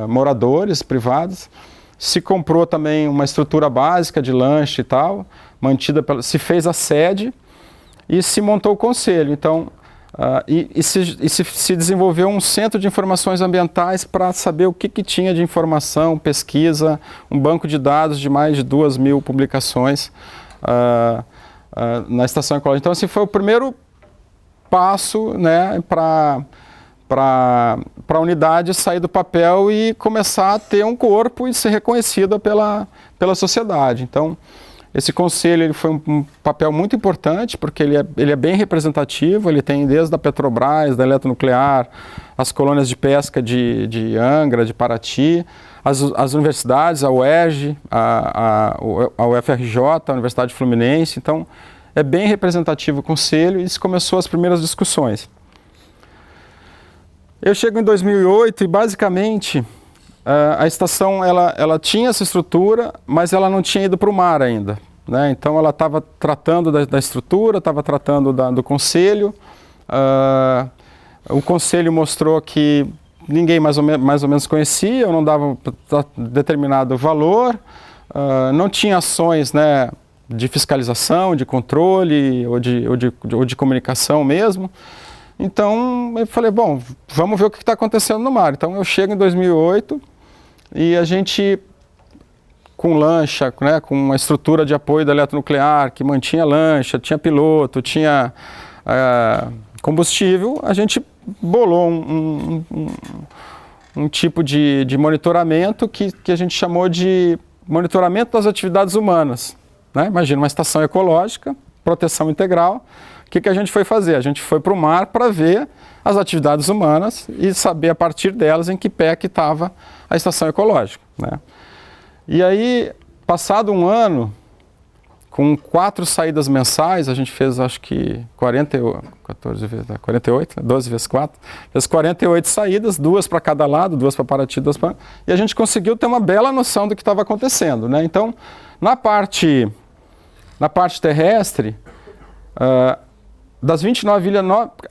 moradores privados. Se comprou também uma estrutura básica de lanche e tal, se fez a sede e se montou o conselho. Então, se desenvolveu um centro de informações ambientais para saber o que tinha de informação, pesquisa, um banco de dados de mais de 2.000 publicações na estação ecológica. Então, assim, foi o primeiro passo, né, para a unidade sair do papel e começar a ter um corpo e ser reconhecida pela sociedade. Então, Esse conselho ele foi um papel muito importante, porque ele é bem representativo, ele tem desde a Petrobras, da Eletronuclear, as colônias de pesca de Angra, de Paraty, as universidades, a UERJ, a UFRJ, a Universidade Fluminense. Então, é bem representativo o conselho e se começou as primeiras discussões. Eu chego em 2008 e, basicamente, a estação ela tinha essa estrutura, mas ela não tinha ido para o mar ainda, né? Então ela estava tratando da estrutura, estava tratando do conselho. O conselho mostrou que ninguém mais ou menos conhecia, eu não dava determinado valor, não tinha ações, né, de fiscalização, de controle ou de comunicação mesmo. Então eu falei, bom, vamos ver o que está acontecendo no mar. Então eu chego em 2008 e a gente, com lancha, né, com uma estrutura de apoio da Eletronuclear, que mantinha lancha, tinha piloto, tinha combustível, a gente bolou um tipo de monitoramento que a gente chamou de monitoramento das atividades humanas, né? Imagina, uma estação ecológica, proteção integral. O que a gente foi fazer? A gente foi para o mar para ver as atividades humanas e saber a partir delas em que pé que estava a estação ecológica, né? E aí, passado um ano, com 4 saídas mensais, a gente fez acho que 12 vezes 4, fez 48 saídas, 2 para cada lado, 2 para Paraty, 2 para... E a gente conseguiu ter uma bela noção do que estava acontecendo, né? Então, na parte terrestre, das 29 ilhas,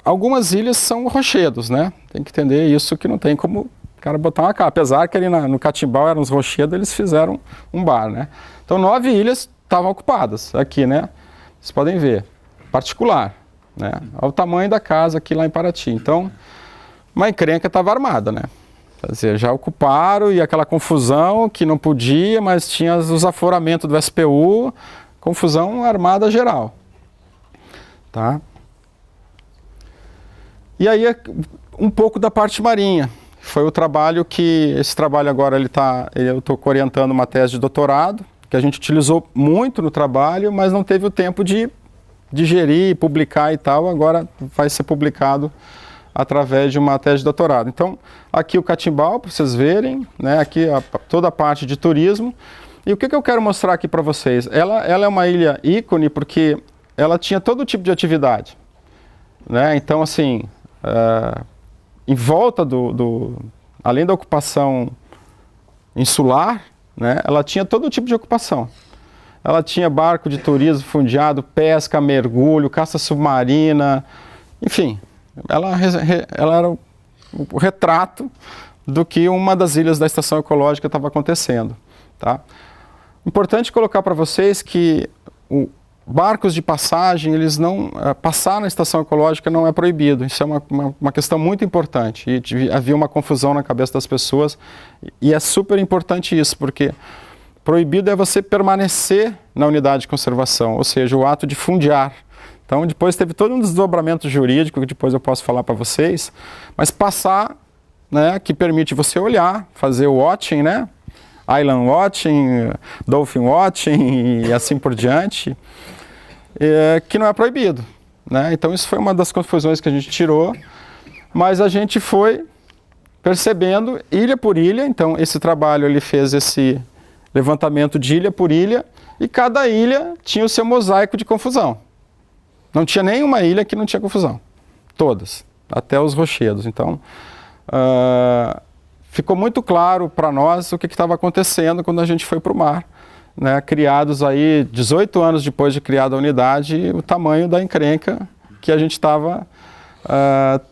algumas ilhas são rochedos, né? Tem que entender isso, que não tem como o cara botar uma capa. Apesar que ali no Catimbau eram os rochedos, eles fizeram um bar, né? Então 9 ilhas estavam ocupadas aqui, né? Vocês podem ver, particular, né? Olha o tamanho da casa aqui lá em Paraty. Então, uma encrenca estava armada, né? Quer dizer, já ocuparam e aquela confusão que não podia, mas tinha os aforamentos do SPU, confusão armada geral, tá? E aí, um pouco da parte marinha. Foi o trabalho esse trabalho agora eu estou orientando uma tese de doutorado, que a gente utilizou muito no trabalho, mas não teve o tempo de digerir, publicar e tal. Agora vai ser publicado através de uma tese de doutorado. Então, aqui o Catimbau, para vocês verem, né? Aqui toda a parte de turismo. E o que eu quero mostrar aqui para vocês? Ela é uma ilha ícone porque ela tinha todo tipo de atividade, né? Então, assim, em volta além da ocupação insular, né, ela tinha todo tipo de ocupação. Ela tinha barco de turismo fundeado, pesca, mergulho, caça submarina, enfim, ela era o retrato do que uma das ilhas da estação ecológica estava acontecendo, tá? Importante colocar para vocês que barcos de passagem, eles não... passar na estação ecológica não é proibido. Isso é uma questão muito importante. E havia uma confusão na cabeça das pessoas. E é super importante isso, porque proibido é você permanecer na unidade de conservação, ou seja, o ato de fundear. Então, depois teve todo um desdobramento jurídico, que depois eu posso falar para vocês, mas passar, né, que permite você olhar, fazer o watching, né? Island Watching, Dolphin Watching e assim por diante, que não é proibido, né? Então isso foi uma das confusões que a gente tirou, mas a gente foi percebendo ilha por ilha. Então esse trabalho ele fez esse levantamento de ilha por ilha e cada ilha tinha o seu mosaico de confusão. Não tinha nenhuma ilha que não tinha confusão, todas, até os rochedos. Então ficou muito claro para nós o que estava acontecendo quando a gente foi para o mar, né? Criados aí 18 anos depois de criada a unidade, o tamanho da encrenca que a gente estava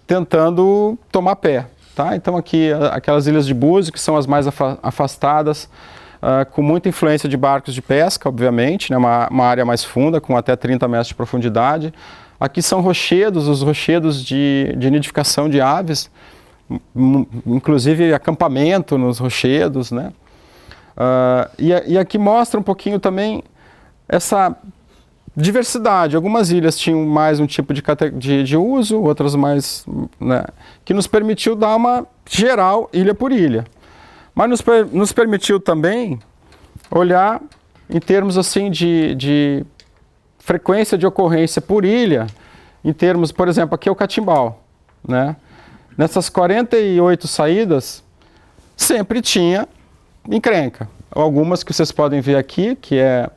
tentando tomar pé, tá? Então aqui aquelas ilhas de Búzios, que são as mais afastadas, com muita influência de barcos de pesca, obviamente, né? Uma área mais funda, com até 30 metros de profundidade. Aqui são rochedos, os rochedos de nidificação de aves, inclusive acampamento nos rochedos, né? E aqui mostra um pouquinho também essa diversidade. Algumas ilhas tinham mais um tipo de uso, outras mais, né, que nos permitiu dar uma geral ilha por ilha. Mas nos permitiu também olhar em termos assim de frequência de ocorrência por ilha, em termos, por exemplo, aqui é o Catimbau, né? Nessas 48 saídas, sempre tinha encrenca. Algumas que vocês podem ver aqui, que é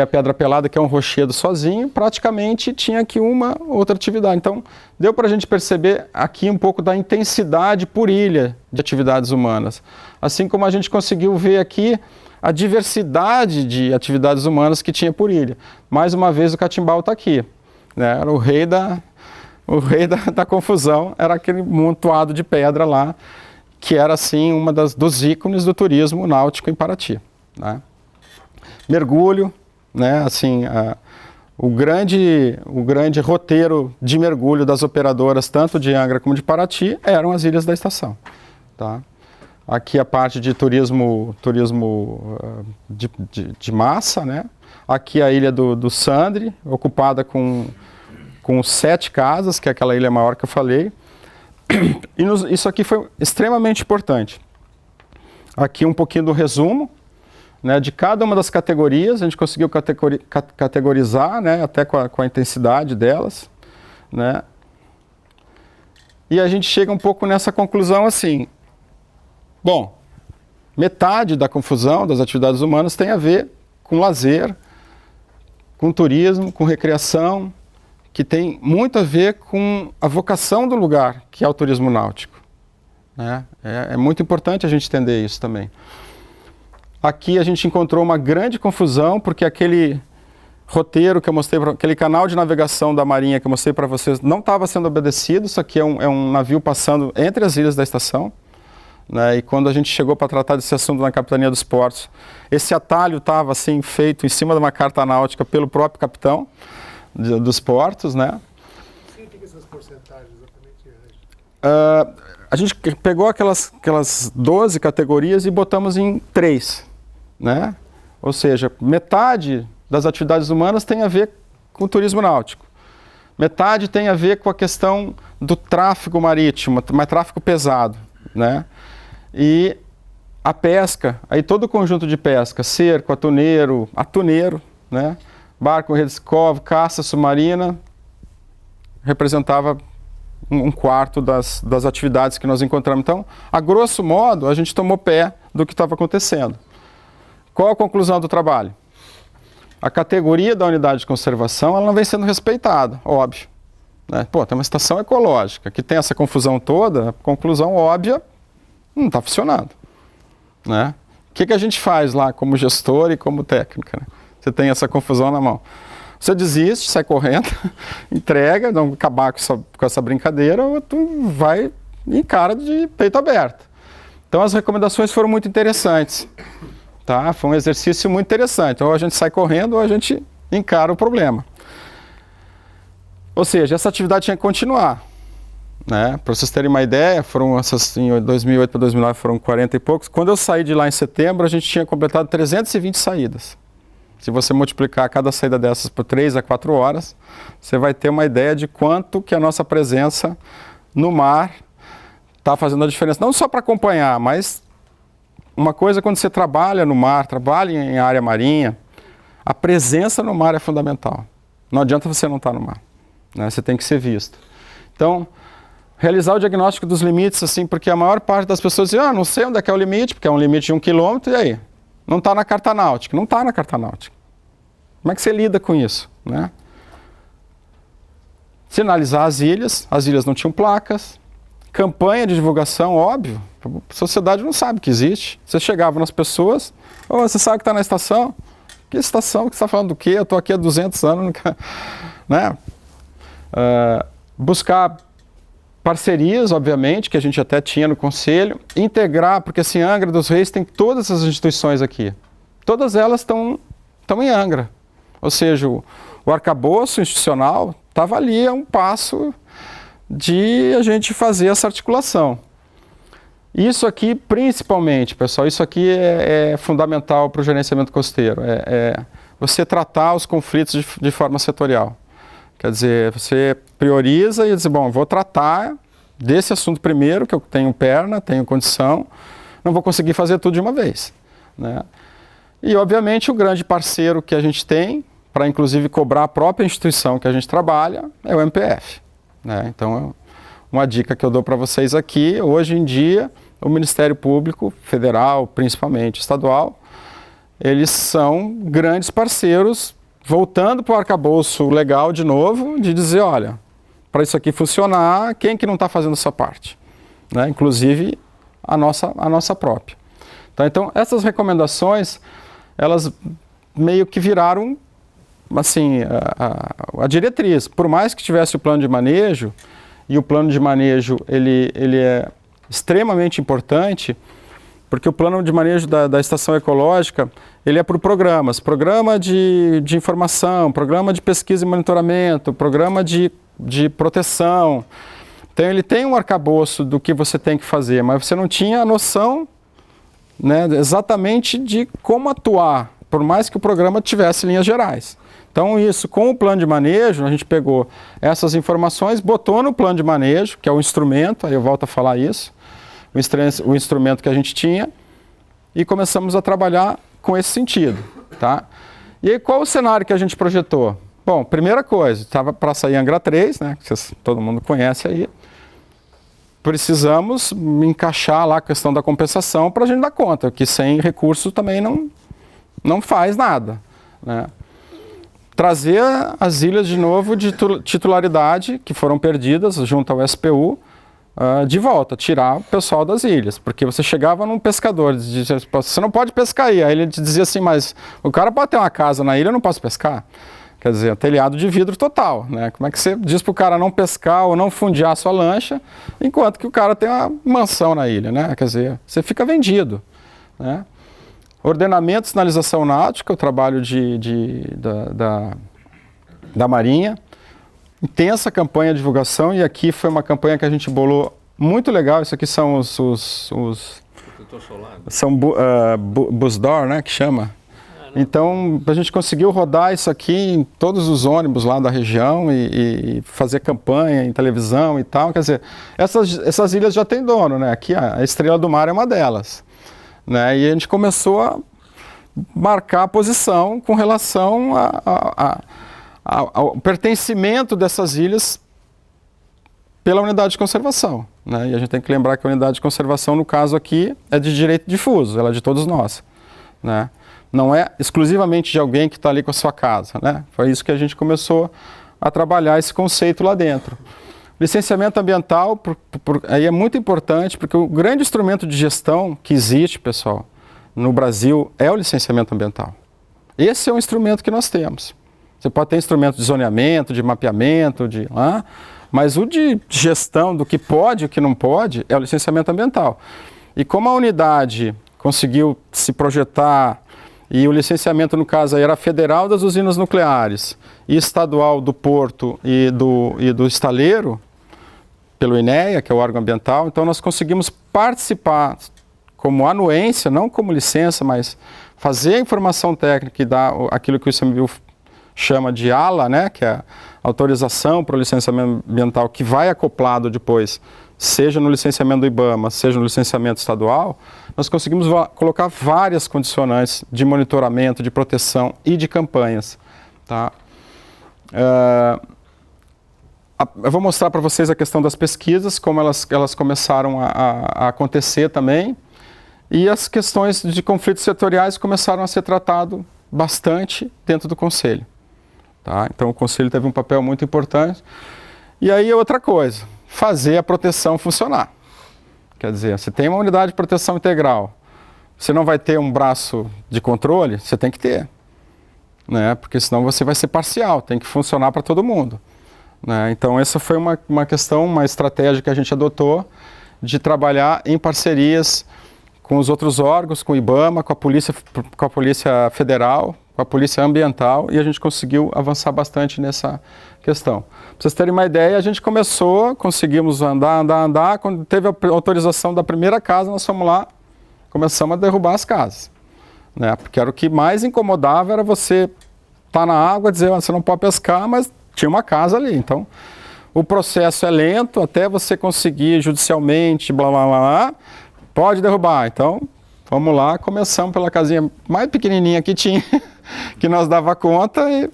a Pedra Pelada, que é um rochedo sozinho, praticamente tinha aqui uma outra atividade. Então, deu para a gente perceber aqui um pouco da intensidade por ilha de atividades humanas. Assim como a gente conseguiu ver aqui a diversidade de atividades humanas que tinha por ilha. Mais uma vez o Catimbau está aqui, né? Era o rei da confusão, era aquele montoado de pedra lá, que era assim uma dos ícones do turismo náutico em Paraty, né? Mergulho, né? Assim, o grande roteiro de mergulho das operadoras, tanto de Angra como de Paraty, eram as ilhas da estação, tá? Aqui a parte de turismo de massa, né? Aqui a ilha do Sandre, ocupada com 7 casas, que é aquela ilha maior que eu falei. E isso aqui foi extremamente importante. Aqui um pouquinho do resumo, né, de cada uma das categorias. A gente conseguiu categorizar, né, até com a intensidade delas, né? E a gente chega um pouco nessa conclusão assim: bom, metade da confusão das atividades humanas tem a ver com lazer, com turismo, com recreação, que tem muito a ver com a vocação do lugar, que é o turismo náutico, né? É muito importante a gente entender isso também. Aqui a gente encontrou uma grande confusão, porque aquele roteiro que eu mostrei, aquele canal de navegação da Marinha que eu mostrei para vocês, não estava sendo obedecido. Isso aqui é um navio passando entre as ilhas da estação, né? E quando a gente chegou para tratar desse assunto na Capitania dos Portos, esse atalho estava assim, feito em cima de uma carta náutica pelo próprio capitão dos portos, né? Sim, o que essas porcentagens exatamente? A gente pegou aquelas 12 categorias e botamos em 3, né? Ou seja, metade das atividades humanas tem a ver com o turismo náutico. Metade tem a ver com a questão do tráfego marítimo, mas tráfego pesado, né? E a pesca, aí todo o conjunto de pesca, cerco, atuneiro, né? Barco, rede-escova, caça submarina, representava um quarto das atividades que nós encontramos. Então, a grosso modo, a gente tomou pé do que estava acontecendo. Qual a conclusão do trabalho? A categoria da unidade de conservação, ela não vem sendo respeitada, óbvio, né? Pô, tem uma estação ecológica que tem essa confusão toda, a conclusão óbvia, não está funcionando, né? O que a gente faz lá como gestor e como técnica, né? Você tem essa confusão na mão. Você desiste, sai correndo, entrega, não acabar com essa brincadeira, ou tu vai e encara de peito aberto. Então as recomendações foram muito interessantes, tá? Foi um exercício muito interessante. Ou a gente sai correndo ou a gente encara o problema. Ou seja, essa atividade tinha que continuar, né? Para vocês terem uma ideia, em 2008 para 2009 foram 40 e poucos. Quando eu saí de lá em setembro, a gente tinha completado 320 saídas. Se você multiplicar cada saída dessas por 3 a 4 horas, você vai ter uma ideia de quanto que a nossa presença no mar está fazendo a diferença. Não só para acompanhar, mas uma coisa quando você trabalha no mar, trabalha em área marinha, a presença no mar é fundamental. Não adianta você não estar no mar, né? Você tem que ser visto. Então, realizar o diagnóstico dos limites, assim, porque a maior parte das pessoas dizem, não sei onde é que é o limite, porque é um limite de 1 quilômetro, e aí? Não está na carta náutica. Não está na carta náutica. Como é que você lida com isso, né? Sinalizar as ilhas não tinham placas. Campanha de divulgação, óbvio. A sociedade não sabe que existe. Você chegava nas pessoas, você sabe que está na estação? Que estação? Que você está falando do quê? Eu estou aqui há 200 anos, né? Buscar parcerias, obviamente, que a gente até tinha no Conselho, integrar, porque assim, Angra dos Reis tem todas essas instituições aqui. Todas elas estão em Angra. Ou seja, o arcabouço institucional estava ali a um passo de a gente fazer essa articulação. Isso aqui, principalmente, pessoal, isso aqui é fundamental para o gerenciamento costeiro. Você tratar os conflitos de forma setorial. Quer dizer, você prioriza e diz, bom, vou tratar desse assunto primeiro, que eu tenho perna, tenho condição, não vou conseguir fazer tudo de uma vez, né? E, obviamente, o grande parceiro que a gente tem, para inclusive cobrar a própria instituição que a gente trabalha, é o MPF, né? Então, uma dica que eu dou para vocês aqui, hoje em dia, o Ministério Público Federal, principalmente estadual, eles são grandes parceiros, voltando para o arcabouço legal de novo, de dizer, olha, para isso aqui funcionar, quem que não está fazendo essa parte? Né? Inclusive a nossa própria. Então, essas recomendações, elas meio que viraram assim, a diretriz. Por mais que tivesse o plano de manejo, e o plano de manejo ele é extremamente importante, porque o plano de manejo da estação ecológica, ele é por programas. Programa de informação, programa de pesquisa e monitoramento, programa de proteção. Então ele tem um arcabouço do que você tem que fazer, mas você não tinha a noção, né, exatamente de como atuar, por mais que o programa tivesse linhas gerais. Então isso, com o plano de manejo, a gente pegou essas informações, botou no plano de manejo, que é o instrumento, aí eu volto a falar isso, o instrumento que a gente tinha, e começamos a trabalhar com esse sentido, tá? E aí qual o cenário que a gente projetou? Bom, primeira coisa, estava para sair Angra 3, né, que todo mundo conhece aí, precisamos encaixar lá a questão da compensação para a gente dar conta, que sem recurso também não faz nada, né? Trazer as ilhas de novo de titularidade, que foram perdidas junto ao SPU, de volta, tirar o pessoal das ilhas, porque você chegava num pescador, dizia, você não pode pescar aí ele te dizia assim, mas o cara pode ter uma casa na ilha, eu não posso pescar. Quer dizer, telhado de vidro total, né? Como é que você diz para o cara não pescar ou não fundear a sua lancha, enquanto que o cara tem uma mansão na ilha, né? Quer dizer, você fica vendido, né? Ordenamento e sinalização náutica, o trabalho da Marinha. Intensa campanha de divulgação, e aqui foi uma campanha que a gente bolou muito legal. Isso aqui são são busdoor, né, que chama. Então a gente conseguiu rodar isso aqui em todos os ônibus lá da região e fazer campanha em televisão e tal. Quer dizer, essas ilhas já tem dono, né? Aqui a Estrela do Mar é uma delas, né? E a gente começou a marcar a posição com relação ao pertencimento dessas ilhas pela unidade de conservação, né? E a gente tem que lembrar que a unidade de conservação, no caso aqui, é de direito difuso, ela é de todos nós, né? Não é exclusivamente de alguém que está ali com a sua casa, né? Foi isso que a gente começou a trabalhar esse conceito lá dentro. Licenciamento ambiental aí é muito importante, porque o grande instrumento de gestão que existe, pessoal, no Brasil é o licenciamento ambiental. Esse é o instrumento que nós temos. Você pode ter instrumento de zoneamento, de mapeamento, mas o de gestão do que pode e o que não pode é o licenciamento ambiental. E como a unidade conseguiu se projetar, e o licenciamento, no caso, aí era federal das usinas nucleares e estadual do porto e do estaleiro, pelo INEA, que é o órgão ambiental, então nós conseguimos participar como anuência, não como licença, mas fazer a informação técnica e dar aquilo que o ICMBio chama de ALA, né, que é a autorização para o licenciamento ambiental, que vai acoplado depois, seja no licenciamento do IBAMA, seja no licenciamento estadual. Nós conseguimos colocar várias condicionantes de monitoramento, de proteção e de campanhas, tá? Eu vou mostrar para vocês a questão das pesquisas, como elas começaram a acontecer também, e as questões de conflitos setoriais começaram a ser tratadas bastante dentro do Conselho, tá? Então o Conselho teve um papel muito importante. E aí outra coisa, fazer a proteção funcionar. Quer dizer, você tem uma unidade de proteção integral, você não vai ter um braço de controle, você tem que ter, né? Porque senão você vai ser parcial, tem que funcionar para todo mundo, né? Então essa foi uma questão, uma estratégia que a gente adotou de trabalhar em parcerias com os outros órgãos, com o IBAMA, com a Polícia Federal, com a Polícia Ambiental, e a gente conseguiu avançar bastante nessa questão. Para vocês terem uma ideia, a gente conseguimos andar, quando teve a autorização da primeira casa, nós fomos lá, começamos a derrubar as casas, né? Porque era o que mais incomodava, era você estar na água, dizer, você não pode pescar, mas tinha uma casa ali. Então, o processo é lento, até você conseguir judicialmente, blá, blá, blá, blá, pode derrubar. Então, Fomos lá, começamos pela casinha mais pequenininha que tinha, que nós dava conta e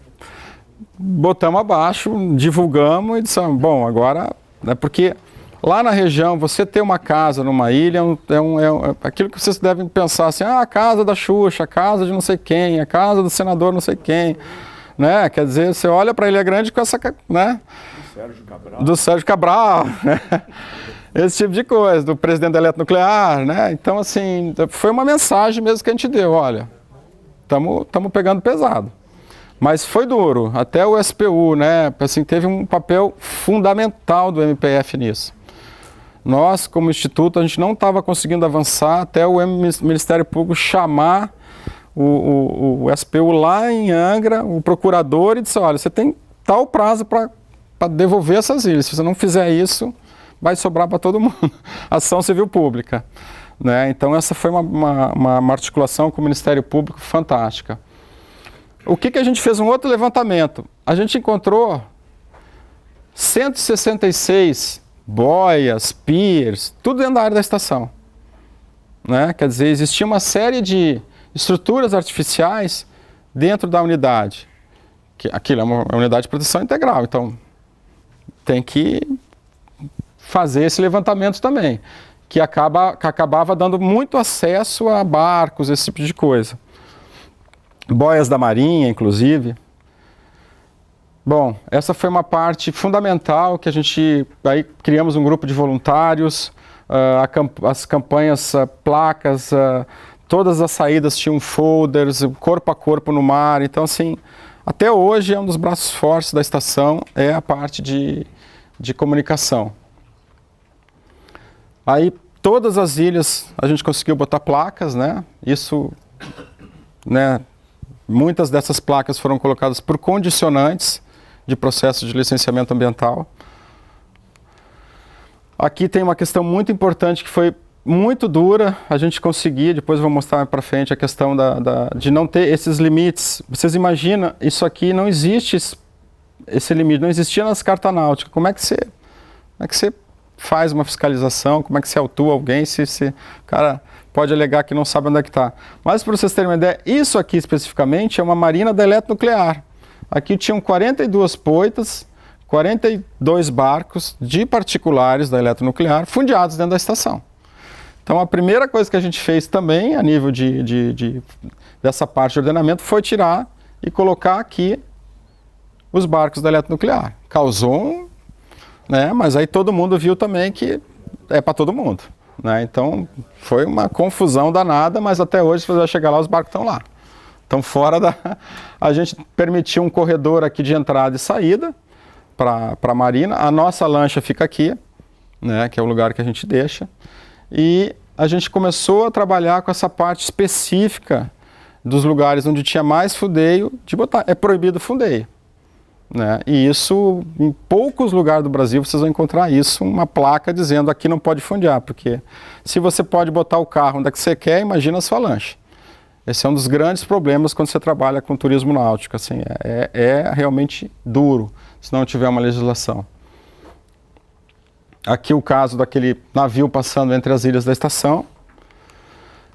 botamos abaixo, divulgamos e dissemos, bom, agora, né, porque lá na região, você ter uma casa numa ilha é aquilo que vocês devem pensar assim, a casa da Xuxa, a casa de não sei quem, a casa do senador não sei quem, né? Quer dizer, você olha para a Ilha Grande com essa, né? Do Sérgio Cabral, né? Esse tipo de coisa, do presidente da Eletronuclear, né? Então, assim, foi uma mensagem mesmo que a gente deu, olha, estamos pegando pesado. Mas foi duro, até o SPU, né? Assim, teve um papel fundamental do MPF nisso. Nós, como instituto, a gente não estava conseguindo avançar até o Ministério Público chamar o SPU lá em Angra, o procurador, e disse, olha, você tem tal prazo para devolver essas ilhas. Se você não fizer isso, vai sobrar para todo mundo. Ação civil pública. Né? Então, essa foi uma articulação com o Ministério Público fantástica. O que a gente fez? Um outro levantamento. A gente encontrou 166 boias, piers, tudo dentro da área da estação. Né? Quer dizer, existia uma série de estruturas artificiais dentro da unidade. Aquilo é uma unidade de proteção integral, então tem que fazer esse levantamento também, que acabava dando muito acesso a barcos, esse tipo de coisa. Boias da Marinha, inclusive. Bom, essa foi uma parte fundamental que a gente, aí criamos um grupo de voluntários, as campanhas, placas, todas as saídas tinham folders, corpo a corpo no mar, então assim, até hoje é um dos braços fortes da estação, é a parte de comunicação. Aí todas as ilhas a gente conseguiu botar placas, né, isso, né, muitas dessas placas foram colocadas por condicionantes de processo de licenciamento ambiental. Aqui tem uma questão muito importante que foi muito dura, a gente conseguir, depois eu vou mostrar para frente a questão de não ter esses limites. Vocês imaginam, isso aqui não existe, esse limite, não existia nas cartas náuticas. Como é que você faz uma fiscalização, como é que você autua alguém se o cara pode alegar que não sabe onde é que está. Mas para vocês terem uma ideia, isso aqui especificamente é uma marina da Eletronuclear. Aqui tinham 42 poitas, 42 barcos de particulares da Eletronuclear fundeados dentro da estação. Então a primeira coisa que a gente fez também, a nível dessa parte de ordenamento, foi tirar e colocar aqui os barcos da Eletronuclear. Causou né, mas aí todo mundo viu também que é para todo mundo. Né? Então foi uma confusão danada, mas até hoje, se você vai chegar lá, os barcos estão lá. Estão fora da... A gente permitiu um corredor aqui de entrada e saída para a marina. A nossa lancha fica aqui, né, que é o lugar que a gente deixa. E a gente começou a trabalhar com essa parte específica dos lugares onde tinha mais fundeio, de botar. É proibido fundeio. Né? E isso, em poucos lugares do Brasil, vocês vão encontrar isso, uma placa dizendo aqui não pode fundear, porque se você pode botar o carro onde é que você quer, imagina a sua lancha. Esse é um dos grandes problemas quando você trabalha com turismo náutico, assim, é realmente duro, se não tiver uma legislação. Aqui o caso daquele navio passando entre as ilhas da estação.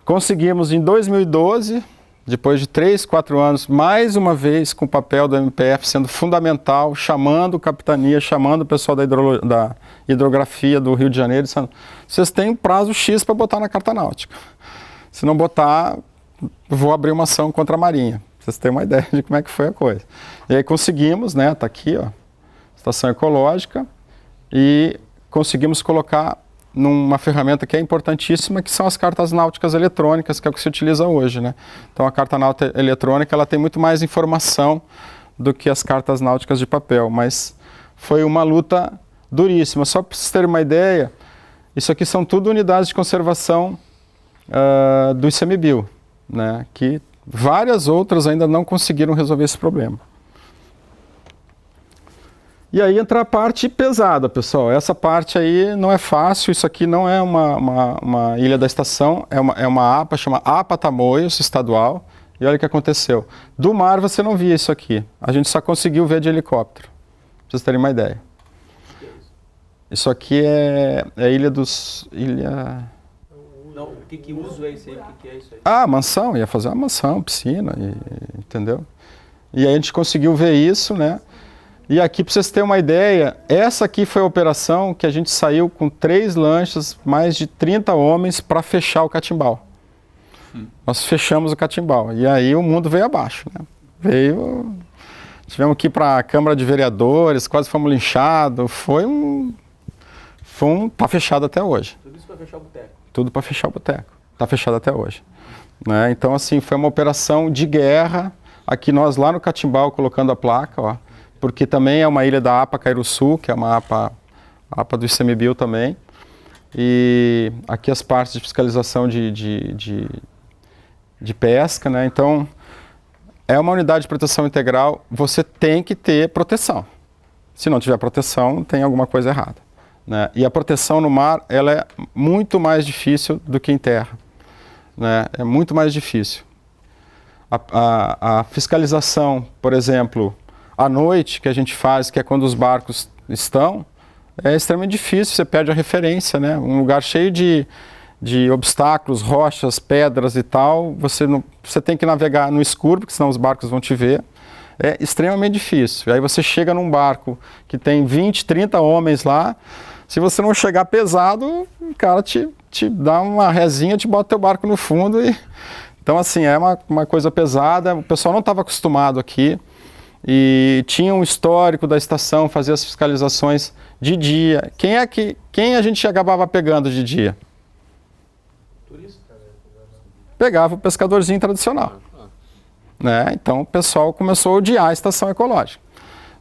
Conseguimos em 2012, depois de 3, 4 anos, mais uma vez com o papel do MPF sendo fundamental, chamando capitania, chamando o pessoal da hidrografia do Rio de Janeiro, dizendo, vocês têm um prazo X para botar na carta náutica. Se não botar, vou abrir uma ação contra a Marinha. Vocês têm uma ideia de como é que foi a coisa. E aí conseguimos, né, tá aqui, ó, estação ecológica, e conseguimos colocar numa ferramenta que é importantíssima, que são as cartas náuticas eletrônicas, que é o que se utiliza hoje, né? Então a carta náutica eletrônica, ela tem muito mais informação do que as cartas náuticas de papel, mas foi uma luta duríssima. Só para vocês terem uma ideia, isso aqui são tudo unidades de conservação do ICMBio, né? Que várias outras ainda não conseguiram resolver esse problema. E aí entra a parte pesada, pessoal. Essa parte aí não é fácil, isso aqui não é uma ilha da estação, é uma APA, chama APA Tamoios, estadual. E olha o que aconteceu. Do mar você não via isso aqui, a gente só conseguiu ver de helicóptero, pra vocês terem uma ideia. Isso aqui é a Ilha dos... Não, o que uso é esse aí? O que é isso aí? Ah, mansão, ia fazer uma mansão, piscina, entendeu? E aí a gente conseguiu ver isso, né? E aqui, para vocês terem uma ideia, essa aqui foi a operação que a gente saiu com 3 lanchas, mais de 30 homens para fechar o Catimbau. Nós fechamos o Catimbau. E aí o mundo veio abaixo, né? Tivemos que ir para a Câmara de Vereadores, quase fomos linchados. Tá fechado até hoje. Tudo isso para fechar o boteco? Tudo para fechar o boteco. Tá fechado até hoje. Né? Então, assim, foi uma operação de guerra. Aqui nós lá no Catimbau colocando a placa, ó. Porque também é uma ilha da APA Cairuçu, que é uma APA do ICMBio também. E aqui as partes de fiscalização de pesca, né? Então, é uma unidade de proteção integral, você tem que ter proteção. Se não tiver proteção, tem alguma coisa errada. Né? E a proteção no mar, ela é muito mais difícil do que em terra. Né? É muito mais difícil. A fiscalização, por exemplo, à noite, que a gente faz, que é quando os barcos estão, é extremamente difícil, você perde a referência, né? Um lugar cheio de obstáculos, rochas, pedras e tal, você tem que navegar no escuro, porque senão os barcos vão te ver. É extremamente difícil. Aí você chega num barco que tem 20, 30 homens lá, se você não chegar pesado, o cara te dá uma rezinha, te bota teu barco no fundo. Então, assim, é uma coisa pesada, o pessoal não estava acostumado aqui. E tinha um histórico da estação, fazia as fiscalizações de dia. Quem a gente acabava pegando de dia? Turista? Pegava o pescadorzinho tradicional. Né? Então o pessoal começou a odiar a estação ecológica.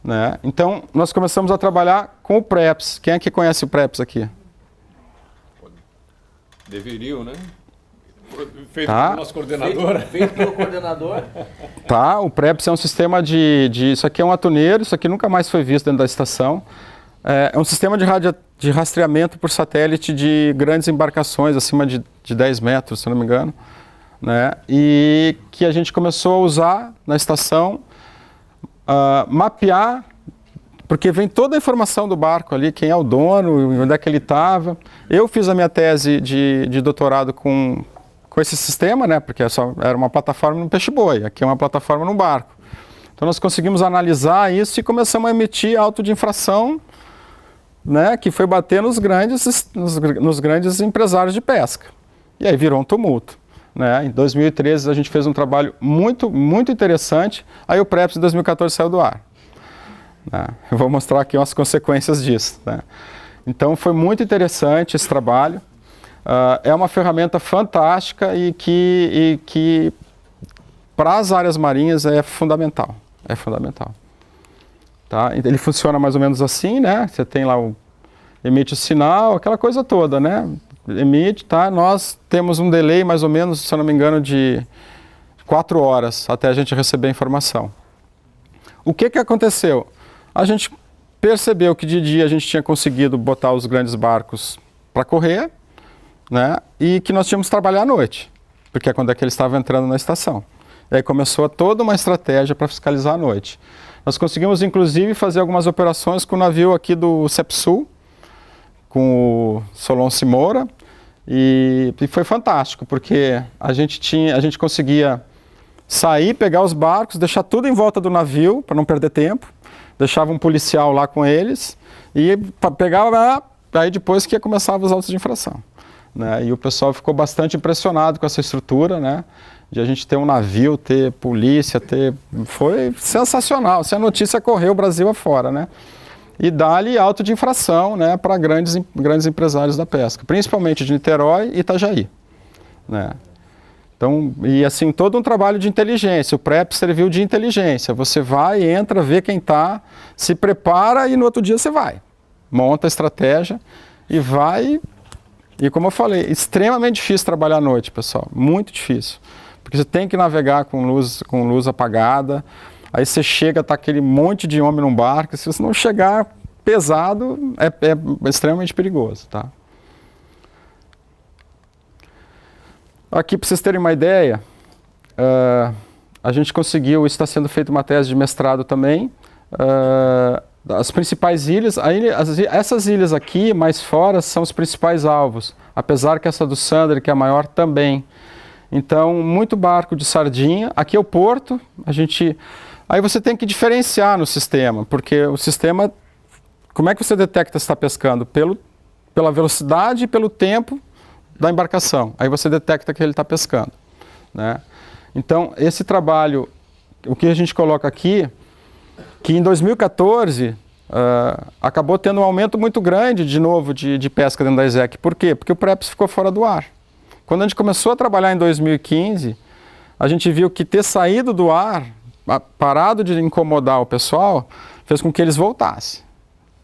Né? Então nós começamos a trabalhar com o PREPS. Quem é que conhece o PREPS aqui? Deveriam, né? Feito Tá. pelo nosso coordenador. Feito pelo coordenador. Tá, o PREPS é um sistema isso aqui é um atuneiro, isso aqui nunca mais foi visto dentro da estação. É um sistema de rastreamento por satélite de grandes embarcações, acima de 10 metros, se não me engano. Né? E que a gente começou a usar na estação, mapear, porque vem toda a informação do barco ali, quem é o dono, onde é que ele estava. Eu fiz a minha tese de doutorado com esse sistema, né? Porque era uma plataforma no peixe-boi, aqui é uma plataforma no barco. Então nós conseguimos analisar isso e começamos a emitir auto de infração, né? Que foi bater nos grandes empresários de pesca. E aí virou um tumulto. Né? Em 2013 a gente fez um trabalho muito, muito interessante, aí o PREPS em 2014 saiu do ar. Né? Eu vou mostrar aqui umas consequências disso. Né? Então foi muito interessante esse trabalho, é uma ferramenta fantástica e que para as áreas marinhas é fundamental. É fundamental. Tá? Ele funciona mais ou menos assim, né? Você tem lá emite o sinal, aquela coisa toda, né? Emite, tá? Nós temos um delay mais ou menos, se eu não me engano, de 4 horas até a gente receber a informação. O que aconteceu? A gente percebeu que de dia a gente tinha conseguido botar os grandes barcos para correr, né? E que nós tínhamos que trabalhar à noite, porque é quando é que eles estavam entrando na estação. E aí começou toda uma estratégia para fiscalizar à noite. Nós conseguimos, inclusive, fazer algumas operações com o navio aqui do Cepsul, com o Solon Simora, e foi fantástico, porque a gente conseguia sair, pegar os barcos, deixar tudo em volta do navio, para não perder tempo, deixava um policial lá com eles, e pegava, aí depois que começava os autos de infração. Né? E o pessoal ficou bastante impressionado com essa estrutura, né? De a gente ter um navio, ter polícia, foi sensacional, se a notícia correu o Brasil afora, né? E dá-lhe auto de infração, né, para grandes empresários da pesca, principalmente de Niterói e Itajaí. Né? Então, e assim, todo um trabalho de inteligência, o PREP serviu de inteligência, você vai, entra, vê quem está, se prepara e no outro dia você vai. Monta a estratégia e vai, e como eu falei, extremamente difícil trabalhar à noite, pessoal, muito difícil, porque você tem que navegar com luz apagada. Aí você chega, tá aquele monte de homem num barco, se você não chegar pesado, é extremamente perigoso, tá? Aqui, para vocês terem uma ideia, a gente conseguiu, está sendo feita uma tese de mestrado também, as principais ilhas, essas ilhas aqui, mais fora, são os principais alvos, apesar que essa do Sander, que é a maior, também. Então, muito barco de sardinha. Aqui é o porto, aí você tem que diferenciar no sistema, porque o sistema, como é que você detecta se está pescando? Pela velocidade e pelo tempo da embarcação. Aí você detecta que ele está pescando, né? Então, esse trabalho, o que a gente coloca aqui, que em 2014 acabou tendo um aumento muito grande, de novo, de pesca dentro da ISEC. Por quê? Porque o PREPS ficou fora do ar. Quando a gente começou a trabalhar em 2015, a gente viu que ter saído do ar, parado de incomodar o pessoal, fez com que eles voltassem.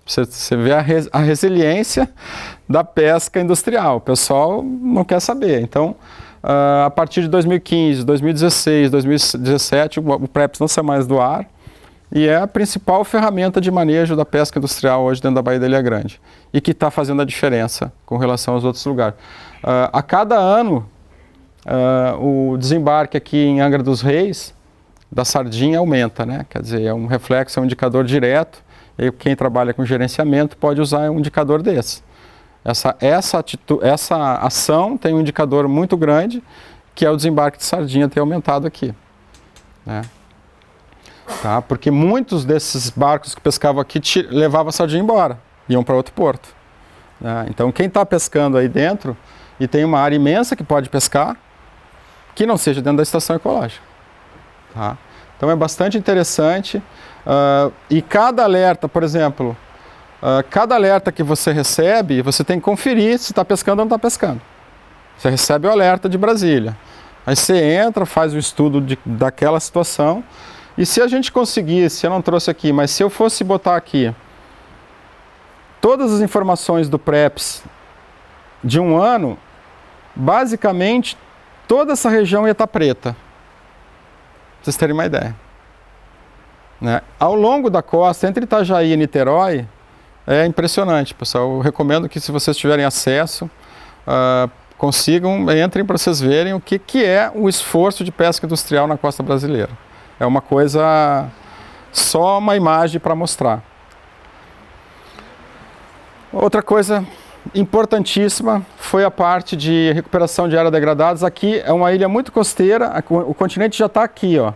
Você vê a resiliência da pesca industrial. O pessoal não quer saber. Então, a partir de 2015, 2016, 2017, o PREPS não sai mais do ar e é a principal ferramenta de manejo da pesca industrial hoje dentro da Baía da Ilha Grande e que está fazendo a diferença com relação aos outros lugares. A cada ano, o desembarque aqui em Angra dos Reis da sardinha aumenta, né? Quer dizer, é um reflexo, é um indicador direto. E quem trabalha com gerenciamento pode usar um indicador desse. Essa ação tem um indicador muito grande, que é o desembarque de sardinha ter aumentado aqui, né? Tá? Porque muitos desses barcos que pescavam aqui levavam a sardinha embora, iam para outro porto, né? Então quem está pescando aí dentro, e tem uma área imensa que pode pescar, que não seja dentro da estação ecológica, tá? Então é bastante interessante. E cada alerta, por exemplo, cada alerta que você recebe, você tem que conferir se está pescando ou não está pescando. Você recebe o alerta de Brasília. Aí você entra, faz o estudo daquela situação. E se a gente conseguisse, eu não trouxe aqui, mas se eu fosse botar aqui todas as informações do PREPS de um ano, basicamente toda essa região ia estar preta. Pra vocês terem uma ideia. Né? Ao longo da costa, entre Itajaí e Niterói, é impressionante, pessoal. Eu recomendo que, se vocês tiverem acesso, entrem para vocês verem o que é o esforço de pesca industrial na costa brasileira. É uma coisa, só uma imagem para mostrar. Outra coisa importantíssima foi a parte de recuperação de áreas degradadas. Aqui é uma ilha muito costeira, o continente já está aqui, ó.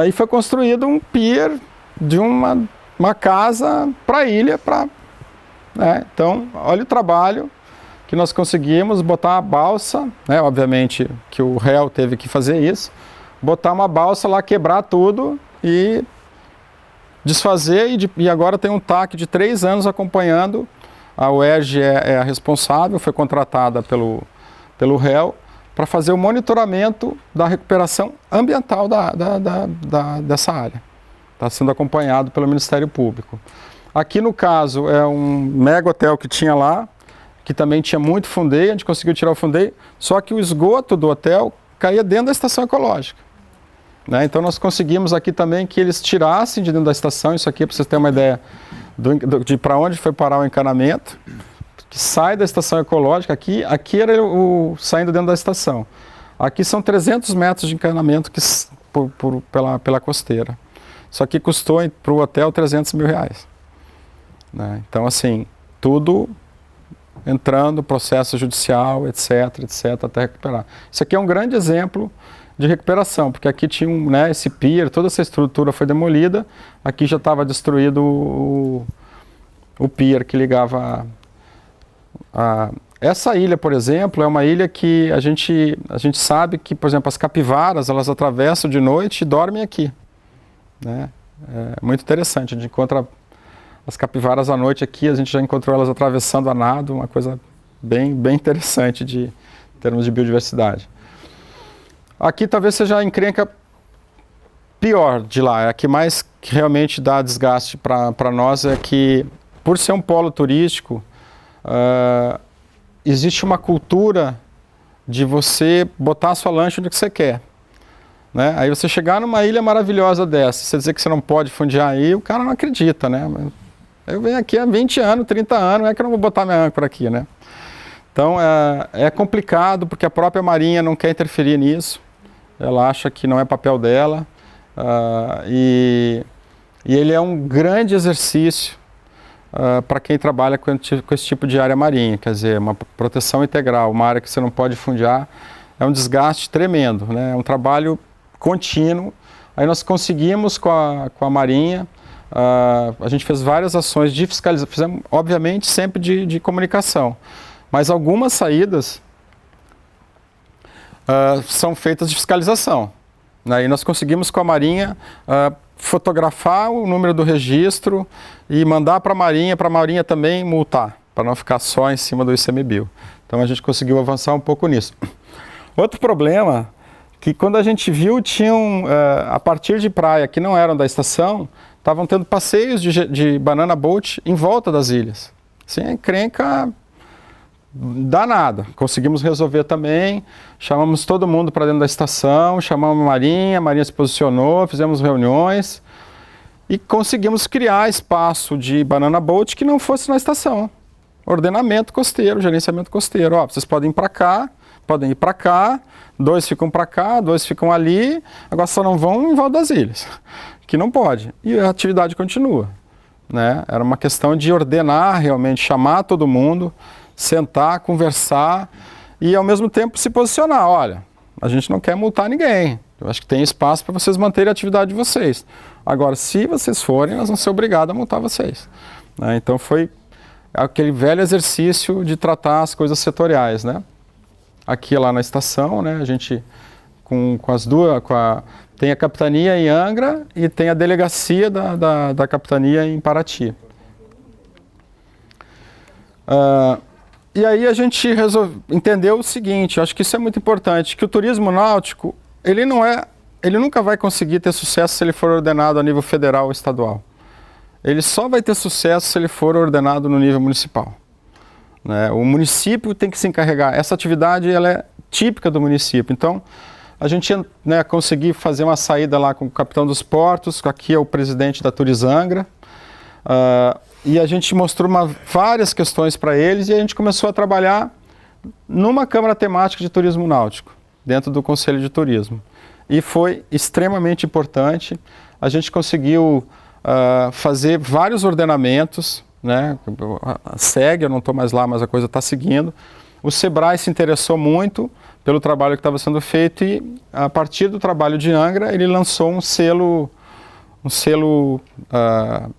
E foi construído um pier de uma casa para a ilha. Né? Então, olha o trabalho que nós conseguimos, botar a balsa, né? Obviamente que o réu teve que fazer isso, botar uma balsa lá, quebrar tudo e desfazer, e agora tem um TAC de 3 anos acompanhando. A UERJ é a responsável, foi contratada pelo réu, para fazer o monitoramento da recuperação ambiental dessa área. Está sendo acompanhado pelo Ministério Público. Aqui, no caso, é um mega hotel que tinha lá, que também tinha muito fundeio, a gente conseguiu tirar o fundeio, só que o esgoto do hotel caía dentro da estação ecológica. Né? Então, nós conseguimos aqui também que eles tirassem de dentro da estação, isso aqui, para vocês terem uma ideia de para onde foi parar o encanamento, que sai da estação ecológica. Aqui era saindo dentro da estação. Aqui são 300 metros de encanamento pela costeira. Isso aqui custou para o hotel R$300 mil. Né? Então, assim, tudo entrando, processo judicial, etc, até recuperar. Isso aqui é um grande exemplo de recuperação, porque aqui tinha esse pier, toda essa estrutura foi demolida, aqui já estava destruído o pier que ligava essa ilha, por exemplo, é uma ilha que a gente sabe que, por exemplo, as capivaras, elas atravessam de noite e dormem aqui. Né? É muito interessante, a gente encontra as capivaras à noite aqui, a gente já encontrou elas atravessando a nado, uma coisa bem interessante em termos de biodiversidade. Aqui talvez seja a encrenca pior de lá, é a que mais realmente dá desgaste para nós, é que, por ser um polo turístico, existe uma cultura de você botar a sua lancha onde que você quer. Né? Aí você chegar numa ilha maravilhosa dessa, você dizer que você não pode fundear aí, o cara não acredita, né? Eu venho aqui há 20 anos, 30 anos, não é que eu não vou botar minha âncora aqui, né? Então é complicado, porque a própria Marinha não quer interferir nisso, ela acha que não é papel dela, e E ele é um grande exercício para quem trabalha com esse tipo de área marinha, quer dizer, uma proteção integral, uma área que você não pode fundiar, é um desgaste tremendo, né? É um trabalho contínuo. Aí nós conseguimos com a Marinha, a gente fez várias ações de fiscalização, fizemos, obviamente, sempre de comunicação, mas algumas saídas são feitas de fiscalização, né? E nós conseguimos com a Marinha fotografar o número do registro e mandar para a Marinha também multar, para não ficar só em cima do ICMBio. Então a gente conseguiu avançar um pouco nisso. Outro problema, que quando a gente viu, tinham, a partir de praia que não eram da estação, estavam tendo passeios de banana boat em volta das ilhas. Assim, é encrenca danada. Conseguimos resolver também, chamamos todo mundo para dentro da estação, chamamos a Marinha se posicionou, fizemos reuniões e conseguimos criar espaço de banana boat que não fosse na estação. Ordenamento costeiro, gerenciamento costeiro. Ó, vocês podem ir para cá, podem ir para cá, 2 ficam para cá, 2 ficam ali, agora só não vão em volta das ilhas, que não pode. E a atividade continua, né? Era uma questão de ordenar realmente, chamar todo mundo, sentar, conversar e ao mesmo tempo se posicionar. Olha, a gente não quer multar ninguém, eu acho que tem espaço para vocês manterem a atividade de vocês. Agora, se vocês forem, nós vamos ser obrigados a multar vocês, né? Então foi aquele velho exercício de tratar as coisas setoriais, né? Aqui lá na estação, né, a gente com as duas, tem a capitania em Angra e tem a delegacia da capitania em Paraty. E aí a gente entendeu o seguinte, eu acho que isso é muito importante, que o turismo náutico, ele nunca vai conseguir ter sucesso se ele for ordenado a nível federal ou estadual. Ele só vai ter sucesso se ele for ordenado no nível municipal, né? O município tem que se encarregar. Essa atividade ela é típica do município. Então, a gente, né, conseguiu fazer uma saída lá com o capitão dos portos, aqui é o presidente da Turizangra, e a gente mostrou várias questões para eles e a gente começou a trabalhar numa Câmara Temática de Turismo Náutico, dentro do Conselho de Turismo. E foi extremamente importante. A gente conseguiu fazer vários ordenamentos, né? Segue, eu não estou mais lá, mas a coisa está seguindo. O Sebrae se interessou muito pelo trabalho que estava sendo feito e, a partir do trabalho de Angra, ele lançou um selo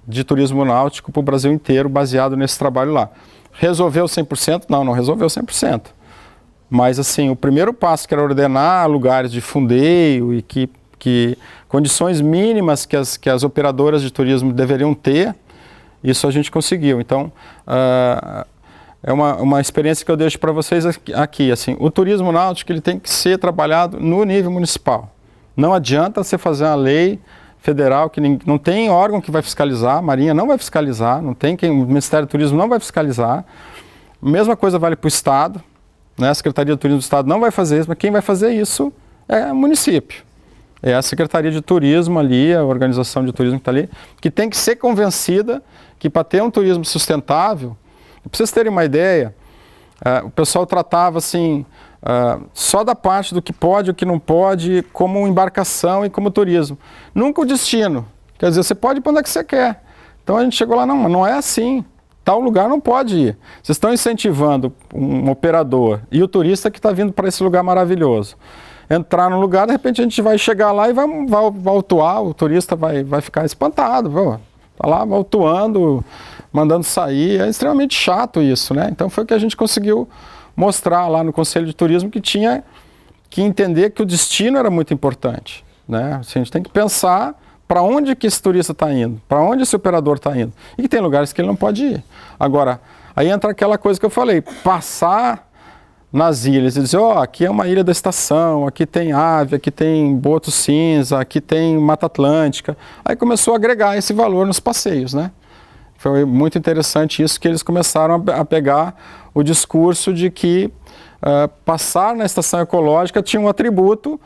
de turismo náutico para o Brasil inteiro, baseado nesse trabalho lá. Resolveu 100%? Não resolveu 100%. Mas, assim, o primeiro passo, que era ordenar lugares de fundeio e que condições mínimas que as operadoras de turismo deveriam ter, isso a gente conseguiu. Então, é uma experiência que eu deixo para vocês aqui. Assim, o turismo náutico ele tem que ser trabalhado no nível municipal. Não adianta você fazer uma lei federal que não tem órgão que vai fiscalizar, a Marinha não vai fiscalizar, o Ministério do Turismo não vai fiscalizar. A mesma coisa vale para o Estado, né? A Secretaria do Turismo do Estado não vai fazer isso, mas quem vai fazer isso é o município. É a Secretaria de Turismo ali, a organização de turismo que está ali, que tem que ser convencida que para ter um turismo sustentável, para vocês terem uma ideia, o pessoal tratava assim, só da parte do que pode e o que não pode, como embarcação e como turismo. Nunca o destino. Quer dizer, você pode ir para onde é que você quer. Então a gente chegou lá, não é assim. Tal lugar não pode ir. Vocês estão incentivando um operador e o turista que está vindo para esse lugar maravilhoso. Entrar no lugar, de repente a gente vai chegar lá e vai autuar, o turista vai ficar espantado. Está lá autuando, mandando sair. É extremamente chato isso, né? Então foi o que a gente conseguiu mostrar lá no Conselho de Turismo, que tinha que entender que o destino era muito importante, né? A gente tem que pensar para onde que esse turista está indo, para onde esse operador está indo. E que tem lugares que ele não pode ir. Agora, aí entra aquela coisa que eu falei, passar nas ilhas e dizer, aqui é uma ilha da estação, aqui tem ave, aqui tem boto cinza, aqui tem Mata Atlântica. Aí começou a agregar esse valor nos passeios, né? Foi muito interessante isso, que eles começaram a pegar o discurso de que passar na estação ecológica tinha um atributo,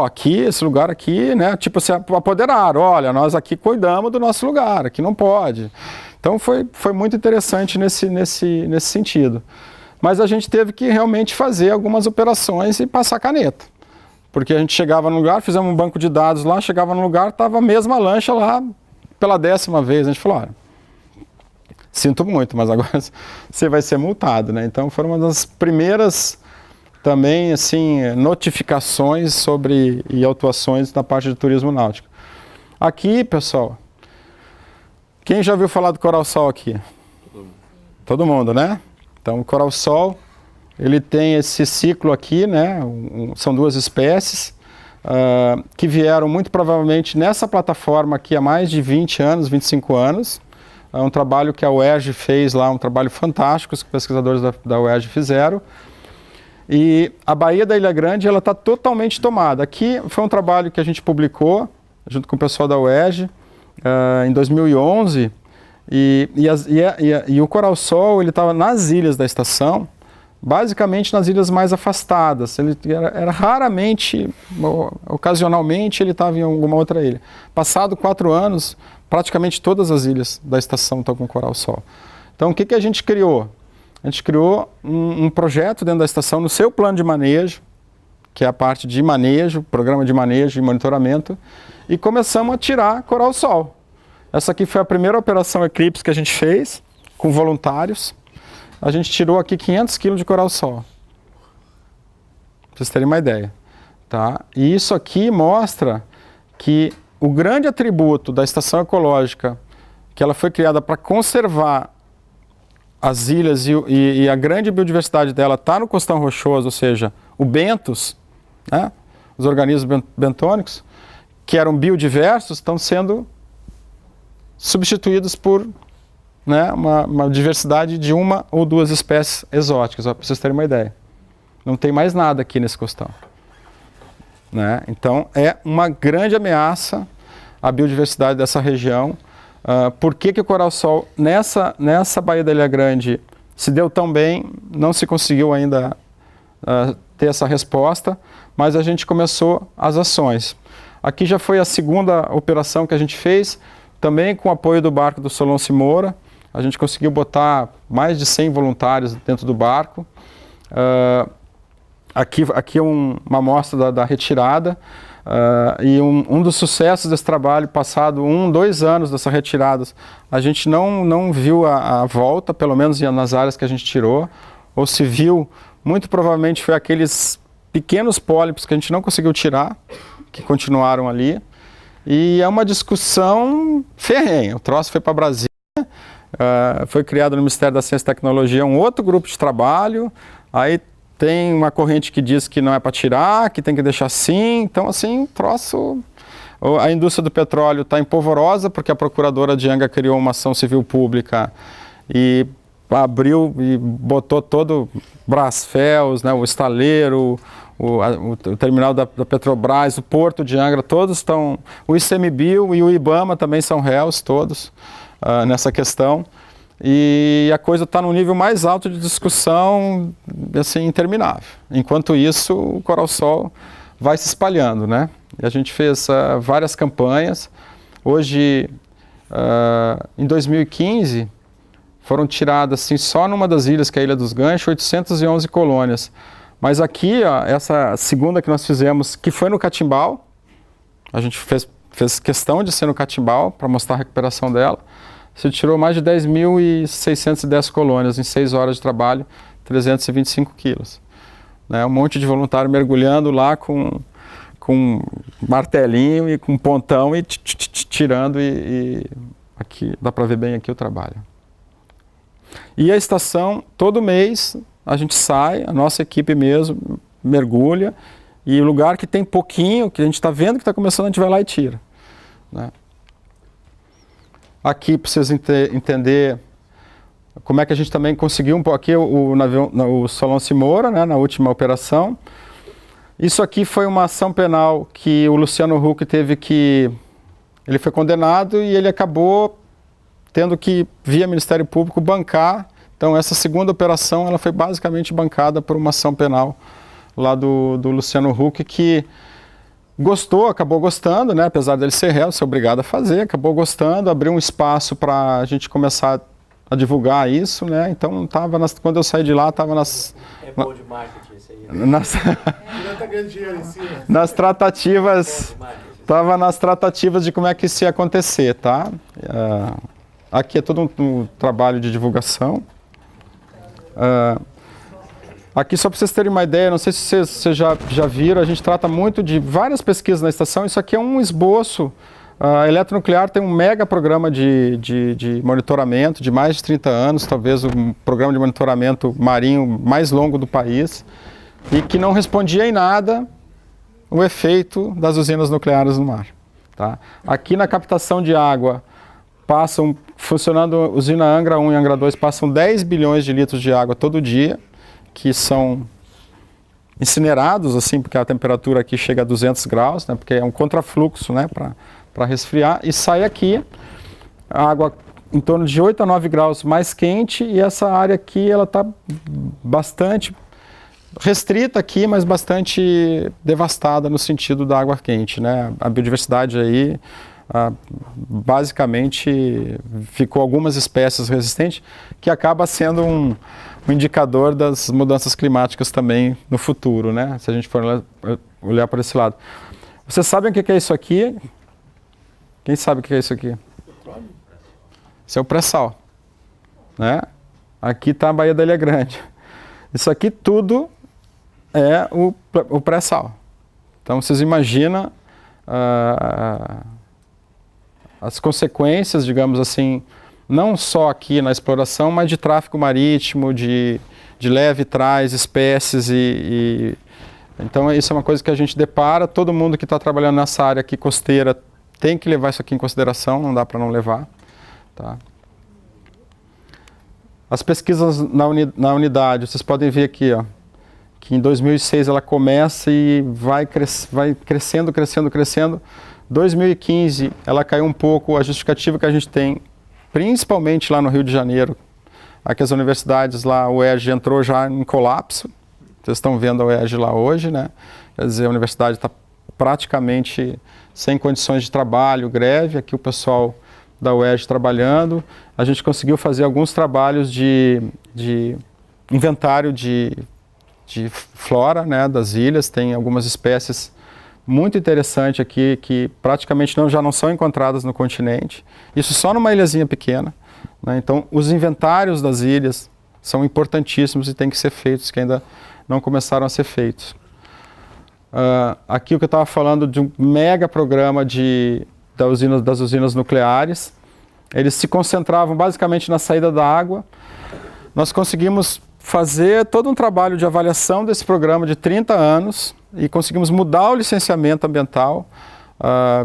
aqui, esse lugar aqui, né? Tipo, se apoderar, olha, nós aqui cuidamos do nosso lugar, aqui não pode. Então foi muito interessante nesse sentido. Mas a gente teve que realmente fazer algumas operações e passar caneta. Porque a gente chegava no lugar, fizemos um banco de dados lá, chegava no lugar, estava a mesma lancha lá pela 10ª vez. A gente falou, olha, sinto muito, mas agora você vai ser multado, né? Então foram uma das primeiras também, assim, notificações sobre e autuações na parte de turismo náutico. Aqui, pessoal, quem já ouviu falar do coral-sol aqui? Todo mundo, né? Então, o coral-sol, ele tem esse ciclo aqui, né? São 2 espécies que vieram muito provavelmente nessa plataforma aqui há mais de 20 anos, 25 anos. É um trabalho que a UERJ fez lá, um trabalho fantástico, os pesquisadores da UERJ fizeram. E a Baía da Ilha Grande, ela está totalmente tomada. Aqui foi um trabalho que a gente publicou, junto com o pessoal da UERJ, em 2011, e o coral-sol, ele estava nas ilhas da estação, basicamente nas ilhas mais afastadas. Ele era raramente, ocasionalmente, ele estava em alguma outra ilha. Passado 4 anos, praticamente todas as ilhas da estação estão com coral-sol. Então, o que a gente criou? A gente criou um projeto dentro da estação, no seu plano de manejo, que é a parte de manejo, programa de manejo e monitoramento, e começamos a tirar coral-sol. Essa aqui foi a primeira operação Eclipse que a gente fez, com voluntários. A gente tirou aqui 500 kg de coral-sol. Para vocês terem uma ideia. Tá? E isso aqui mostra que o grande atributo da estação ecológica, que ela foi criada para conservar as ilhas e a grande biodiversidade dela está no costão rochoso, ou seja, o bentos, né? Os organismos bentônicos, que eram biodiversos, estão sendo substituídos por, né, uma diversidade de 1 ou 2 espécies exóticas, para vocês terem uma ideia. Não tem mais nada aqui nesse costão. Né? Então, é uma grande ameaça à biodiversidade dessa região. Por que o coral-sol nessa Baía da Ilha Grande se deu tão bem? Não se conseguiu ainda ter essa resposta, mas a gente começou as ações. Aqui já foi a 2ª operação que a gente fez, também com o apoio do barco do Solon-C Moura. A gente conseguiu botar mais de 100 voluntários dentro do barco. Aqui é uma amostra da retirada. E um dos sucessos desse trabalho, passado 2 anos dessa retirada, a gente não viu a volta, pelo menos nas áreas que a gente tirou, ou se viu, muito provavelmente foi aqueles pequenos pólipos que a gente não conseguiu tirar, que continuaram ali. E é uma discussão ferrenha. O troço foi para Brasília, foi criado no Ministério da Ciência e Tecnologia um outro grupo de trabalho, aí tem uma corrente que diz que não é para tirar, que tem que deixar assim. Então, assim, troço... A indústria do petróleo está empolvorosa, porque a procuradora de Anga criou uma ação civil pública e abriu e botou todo o Brasfels, né, o estaleiro, o terminal da Petrobras, o Porto de Angra, todos estão... O ICMBio e o IBAMA também são réus, todos, nessa questão. E a coisa está num nível mais alto de discussão, assim, interminável. Enquanto isso, o coral-sol vai se espalhando, né? E a gente fez várias campanhas. Hoje, em 2015, foram tiradas, assim, só numa das ilhas, que é a Ilha dos Ganchos, 811 colônias. Mas aqui, ó, essa 2ª que nós fizemos, que foi no Catimbau, a gente fez questão de ser no Catimbau, para mostrar a recuperação dela. Se tirou mais de 10.610 colônias em 6 horas de trabalho, 325 quilos. Né? Um monte de voluntário mergulhando lá com martelinho e com pontão e tirando e aqui dá para ver bem aqui o trabalho. E a estação, todo mês a gente sai, a nossa equipe mesmo mergulha, e o lugar que tem pouquinho, que a gente está vendo que está começando, a gente vai lá e tira. Né? Aqui, para vocês entenderem como é que a gente também conseguiu um pouco aqui o Solon-C Moura, né, na última operação. Isso aqui foi uma ação penal que o Luciano Huck teve que... Ele foi condenado e ele acabou tendo que, via Ministério Público, bancar. Então, essa 2ª operação, ela foi basicamente bancada por uma ação penal lá do Luciano Huck, que acabou gostando, né? Apesar dele ser réu, ser obrigado a fazer, acabou gostando, abriu um espaço para a gente começar a divulgar isso, né? Então, quando eu saí de lá, estava nas... É bom de marketing isso aí. Tá ganhando dinheiro em cima. Nas tratativas Estava nas tratativas de como é que isso ia acontecer, tá? Aqui é todo um trabalho de divulgação. Aqui, só para vocês terem uma ideia, não sei se vocês já viram, a gente trata muito de várias pesquisas na estação. Isso aqui é um esboço. A Eletronuclear tem um mega programa de monitoramento de mais de 30 anos, talvez o programa de monitoramento marinho mais longo do país, e que não respondia em nada o efeito das usinas nucleares no mar. Tá? Aqui na captação de água, funcionando a usina Angra 1 e Angra 2, passam 10 bilhões de litros de água todo dia, que são incinerados, assim, porque a temperatura aqui chega a 200 graus, né, porque é um contrafluxo, né, para resfriar, e sai aqui a água em torno de 8 a 9 graus mais quente, e essa área aqui ela está bastante restrita aqui, mas bastante devastada no sentido da água quente, né? A biodiversidade aí basicamente ficou algumas espécies resistentes, que acaba sendo um indicador das mudanças climáticas também no futuro, né? Se a gente for olhar por esse lado. Vocês sabem o que é isso aqui? Quem sabe o que é isso aqui? Isso é o pré-sal, né? Aqui está a Baía da Ilha Grande. Isso aqui tudo é o pré-sal. Então vocês imaginam as consequências, digamos assim, não só aqui na exploração, mas de tráfego marítimo, de leve e trás, espécies então isso é uma coisa que a gente depara. Todo mundo que está trabalhando nessa área aqui costeira tem que levar isso aqui em consideração, não dá para não levar. Tá? As pesquisas na unidade, vocês podem ver aqui, ó, que em 2006 ela começa e vai crescendo. 2015 ela caiu um pouco. A justificativa que a gente tem, principalmente lá no Rio de Janeiro, aqui as universidades lá, o UERJ entrou já em colapso. Vocês estão vendo a UERJ lá hoje, né? Quer dizer, a universidade está praticamente sem condições de trabalho, greve. Aqui o pessoal da UERJ trabalhando. A gente conseguiu fazer alguns trabalhos de inventário de flora, né, das ilhas. Tem algumas espécies muito interessantes aqui que praticamente já não são encontradas no continente. Isso só numa ilhazinha pequena, né? Então, os inventários das ilhas são importantíssimos e têm que ser feitos, que ainda não começaram a ser feitos. Aqui o que eu estava falando de um mega programa das usinas nucleares. Eles se concentravam basicamente na saída da água. Nós conseguimos fazer todo um trabalho de avaliação desse programa de 30 anos e conseguimos mudar o licenciamento ambiental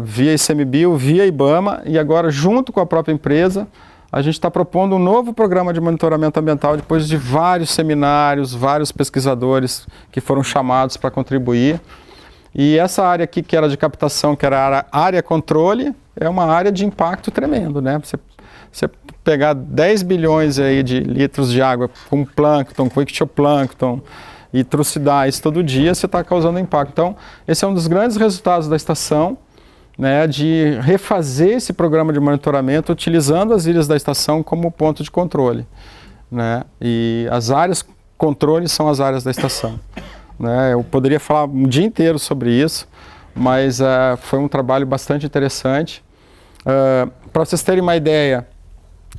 via ICMBio, via IBAMA, e agora, junto com a própria empresa, a gente está propondo um novo programa de monitoramento ambiental depois de vários seminários, vários pesquisadores que foram chamados para contribuir. E essa área aqui, que era de captação, que era a área controle, é uma área de impacto tremendo, né? Você pegar 10 bilhões aí de litros de água com plâncton, com ictioplâncton, e trucidar isso todo dia, você está causando impacto. Então, esse é um dos grandes resultados da estação, né, de refazer esse programa de monitoramento utilizando as ilhas da estação como ponto de controle, né? E as áreas controle são as áreas da estação, né? Eu poderia falar um dia inteiro sobre isso, mas foi um trabalho bastante interessante. Para vocês terem uma ideia,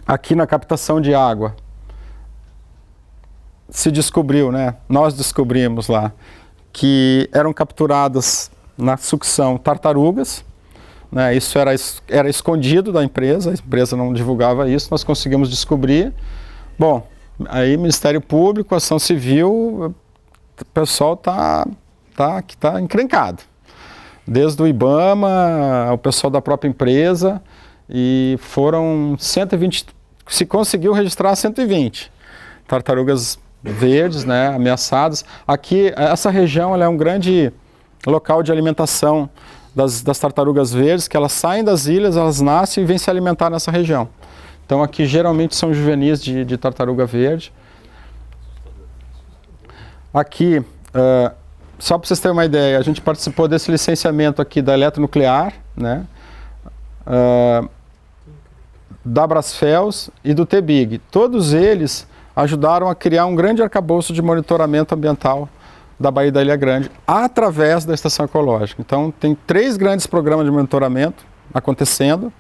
aqui na captação de água, se descobriu, né? Nós descobrimos lá que eram capturadas na sucção tartarugas, né? Isso era escondido da empresa, a empresa não divulgava isso, nós conseguimos descobrir. Bom, aí Ministério Público, Ação Civil, o pessoal tá encrencado. Desde o IBAMA, o pessoal da própria empresa, e foram 120, se conseguiu registrar 120 tartarugas verdes, né, ameaçadas. Aqui, essa região, ela é um grande local de alimentação das tartarugas verdes, que elas saem das ilhas, elas nascem e vêm se alimentar nessa região. Então aqui geralmente são juvenis de tartaruga verde. Aqui, só para vocês terem uma ideia, a gente participou desse licenciamento aqui da Eletronuclear, né, da Brasfels e do TBIG. Todos eles ajudaram a criar um grande arcabouço de monitoramento ambiental da Baía da Ilha Grande, através da estação ecológica. Então, tem 3 grandes programas de monitoramento acontecendo,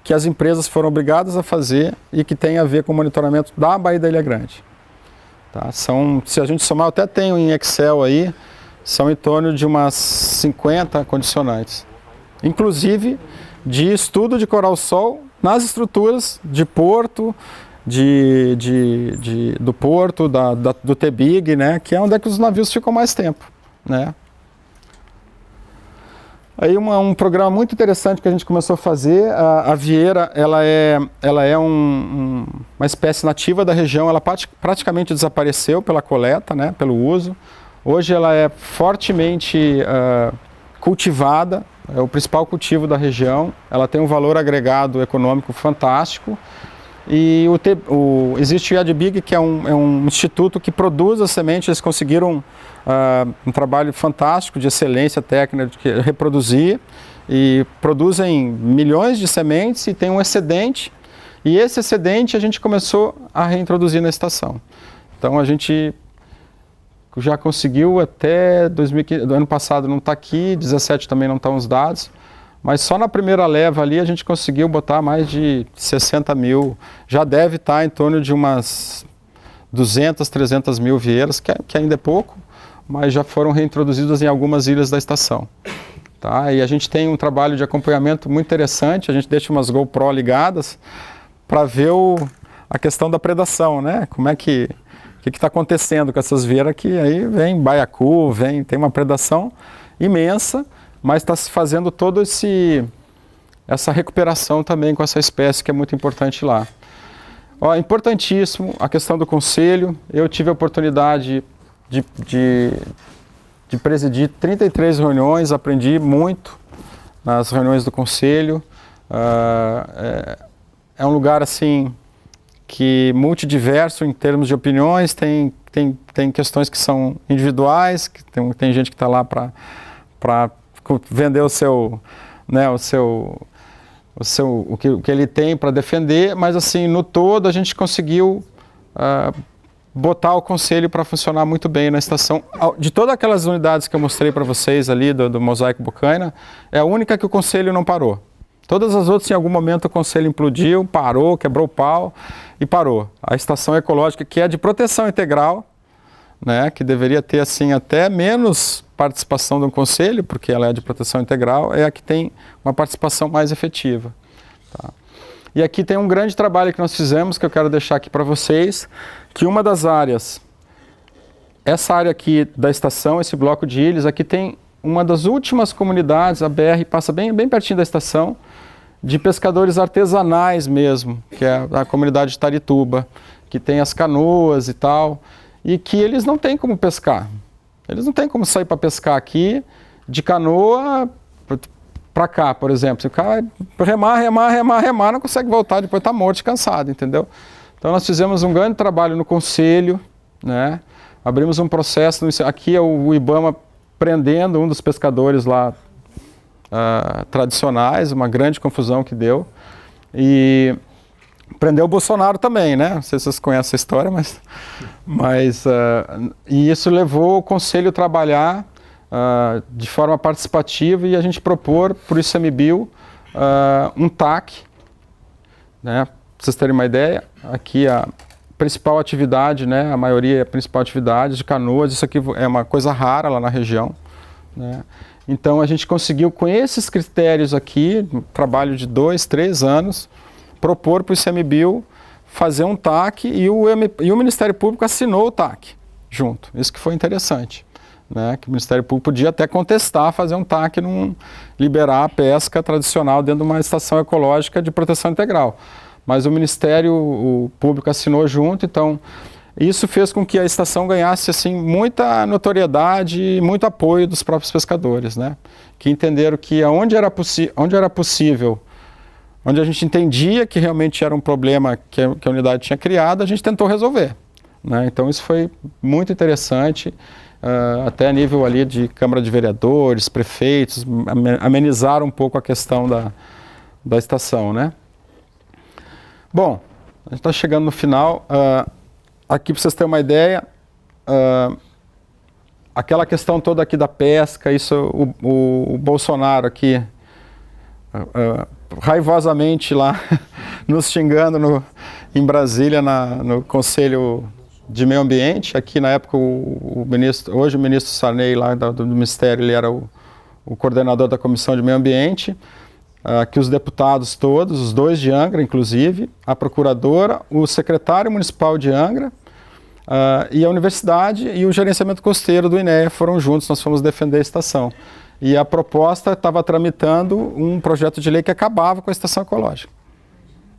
que as empresas foram obrigadas a fazer e que tem a ver com o monitoramento da Baía da Ilha Grande. Tá? Se a gente somar, eu até tenho em Excel aí, são em torno de umas 50 condicionantes. Inclusive de estudo de coral-sol nas estruturas de porto, do porto, do TBIG, né, que é onde é que os navios ficam mais tempo, né. Aí um programa muito interessante que a gente começou a fazer, a vieira, ela é uma espécie nativa da região, ela praticamente desapareceu pela coleta, né, pelo uso. Hoje ela é fortemente cultivada, é o principal cultivo da região, ela tem um valor agregado econômico fantástico. E existe o IADBIG, que é um instituto que produz a semente. Eles conseguiram um trabalho fantástico de excelência técnica de reproduzir e produzem milhões de sementes e tem um excedente, e esse excedente a gente começou a reintroduzir na estação. Então a gente já conseguiu até 2015, do ano passado não está aqui, 2017 também não estão os dados, mas só na primeira leva ali a gente conseguiu botar mais de 60 mil, já deve estar em torno de umas 200, 300 mil vieiras, que ainda é pouco, mas já foram reintroduzidas em algumas ilhas da estação. Tá? E a gente tem um trabalho de acompanhamento muito interessante, a gente deixa umas GoPro ligadas para ver a questão da predação, né? Como é que está acontecendo com essas vieiras que aí vem baiacu, tem uma predação imensa, mas está se fazendo toda essa recuperação também com essa espécie que é muito importante lá. Importantíssimo a questão do conselho. Eu tive a oportunidade de presidir 33 reuniões, aprendi muito nas reuniões do conselho. É um lugar assim que multidiverso em termos de opiniões, tem questões que são individuais, que tem gente que está lá para vender o que ele tem para defender, mas assim, no todo a gente conseguiu botar o conselho para funcionar muito bem na estação. De todas aquelas unidades que eu mostrei para vocês ali do Mosaico Bocaina, é a única que o conselho não parou. Todas as outras, em algum momento, o conselho implodiu, parou, quebrou o pau e parou. A estação ecológica, que é de proteção integral, né, que deveria ter assim até menos participação do conselho, porque ela é de proteção integral, é a que tem uma participação mais efetiva. Tá? E aqui tem um grande trabalho que nós fizemos, que eu quero deixar aqui para vocês, que uma das áreas, essa área aqui da estação, esse bloco de ilhas, aqui tem uma das últimas comunidades, a BR passa bem pertinho da estação, de pescadores artesanais mesmo, que é a comunidade de Tarituba, que tem as canoas e tal, e que eles não têm como pescar. Eles não têm como sair para pescar aqui de canoa para cá, por exemplo. Se o cara remar, não consegue voltar, depois está morto, cansado, entendeu? Então nós fizemos um grande trabalho no conselho, né? Abrimos um processo, aqui é o IBAMA prendendo um dos pescadores lá tradicionais, uma grande confusão que deu, e prendeu o Bolsonaro também, né? Não sei se vocês conhecem essa história, e isso levou o conselho a trabalhar de forma participativa e a gente propor para o ICMBio um TAC, né? Para vocês terem uma ideia, aqui a principal atividade, né? A maioria é a principal atividade de canoas, isso aqui é uma coisa rara lá na região, né? Então a gente conseguiu, com esses critérios aqui, um trabalho de 2, 3 anos, propor para o ICMBio fazer um TAC e o Ministério Público assinou o TAC junto. Isso que foi interessante, né? Que o Ministério Público podia até contestar, fazer um TAC, liberar a pesca tradicional dentro de uma estação ecológica de proteção integral. Mas o Ministério Público assinou junto, então isso fez com que a estação ganhasse assim, muita notoriedade e muito apoio dos próprios pescadores, né? Que entenderam que onde era possível, onde a gente entendia que realmente era um problema que a unidade tinha criado, a gente tentou resolver, né? Então isso foi muito interessante, até a nível ali de Câmara de Vereadores, prefeitos, amenizaram um pouco a questão da estação, né? Bom, a gente está chegando no final. Aqui para vocês terem uma ideia, aquela questão toda aqui da pesca, isso o Bolsonaro aqui raivosamente lá nos xingando em Brasília no Conselho de Meio Ambiente. Aqui na época hoje o ministro Sarney lá do Ministério, ele era o coordenador da Comissão de Meio Ambiente, que os deputados todos, os 2 de Angra inclusive, a procuradora, o secretário municipal de Angra, e a universidade e o gerenciamento costeiro do INEA foram juntos, nós fomos defender a estação. E a proposta estava tramitando um projeto de lei que acabava com a estação ecológica.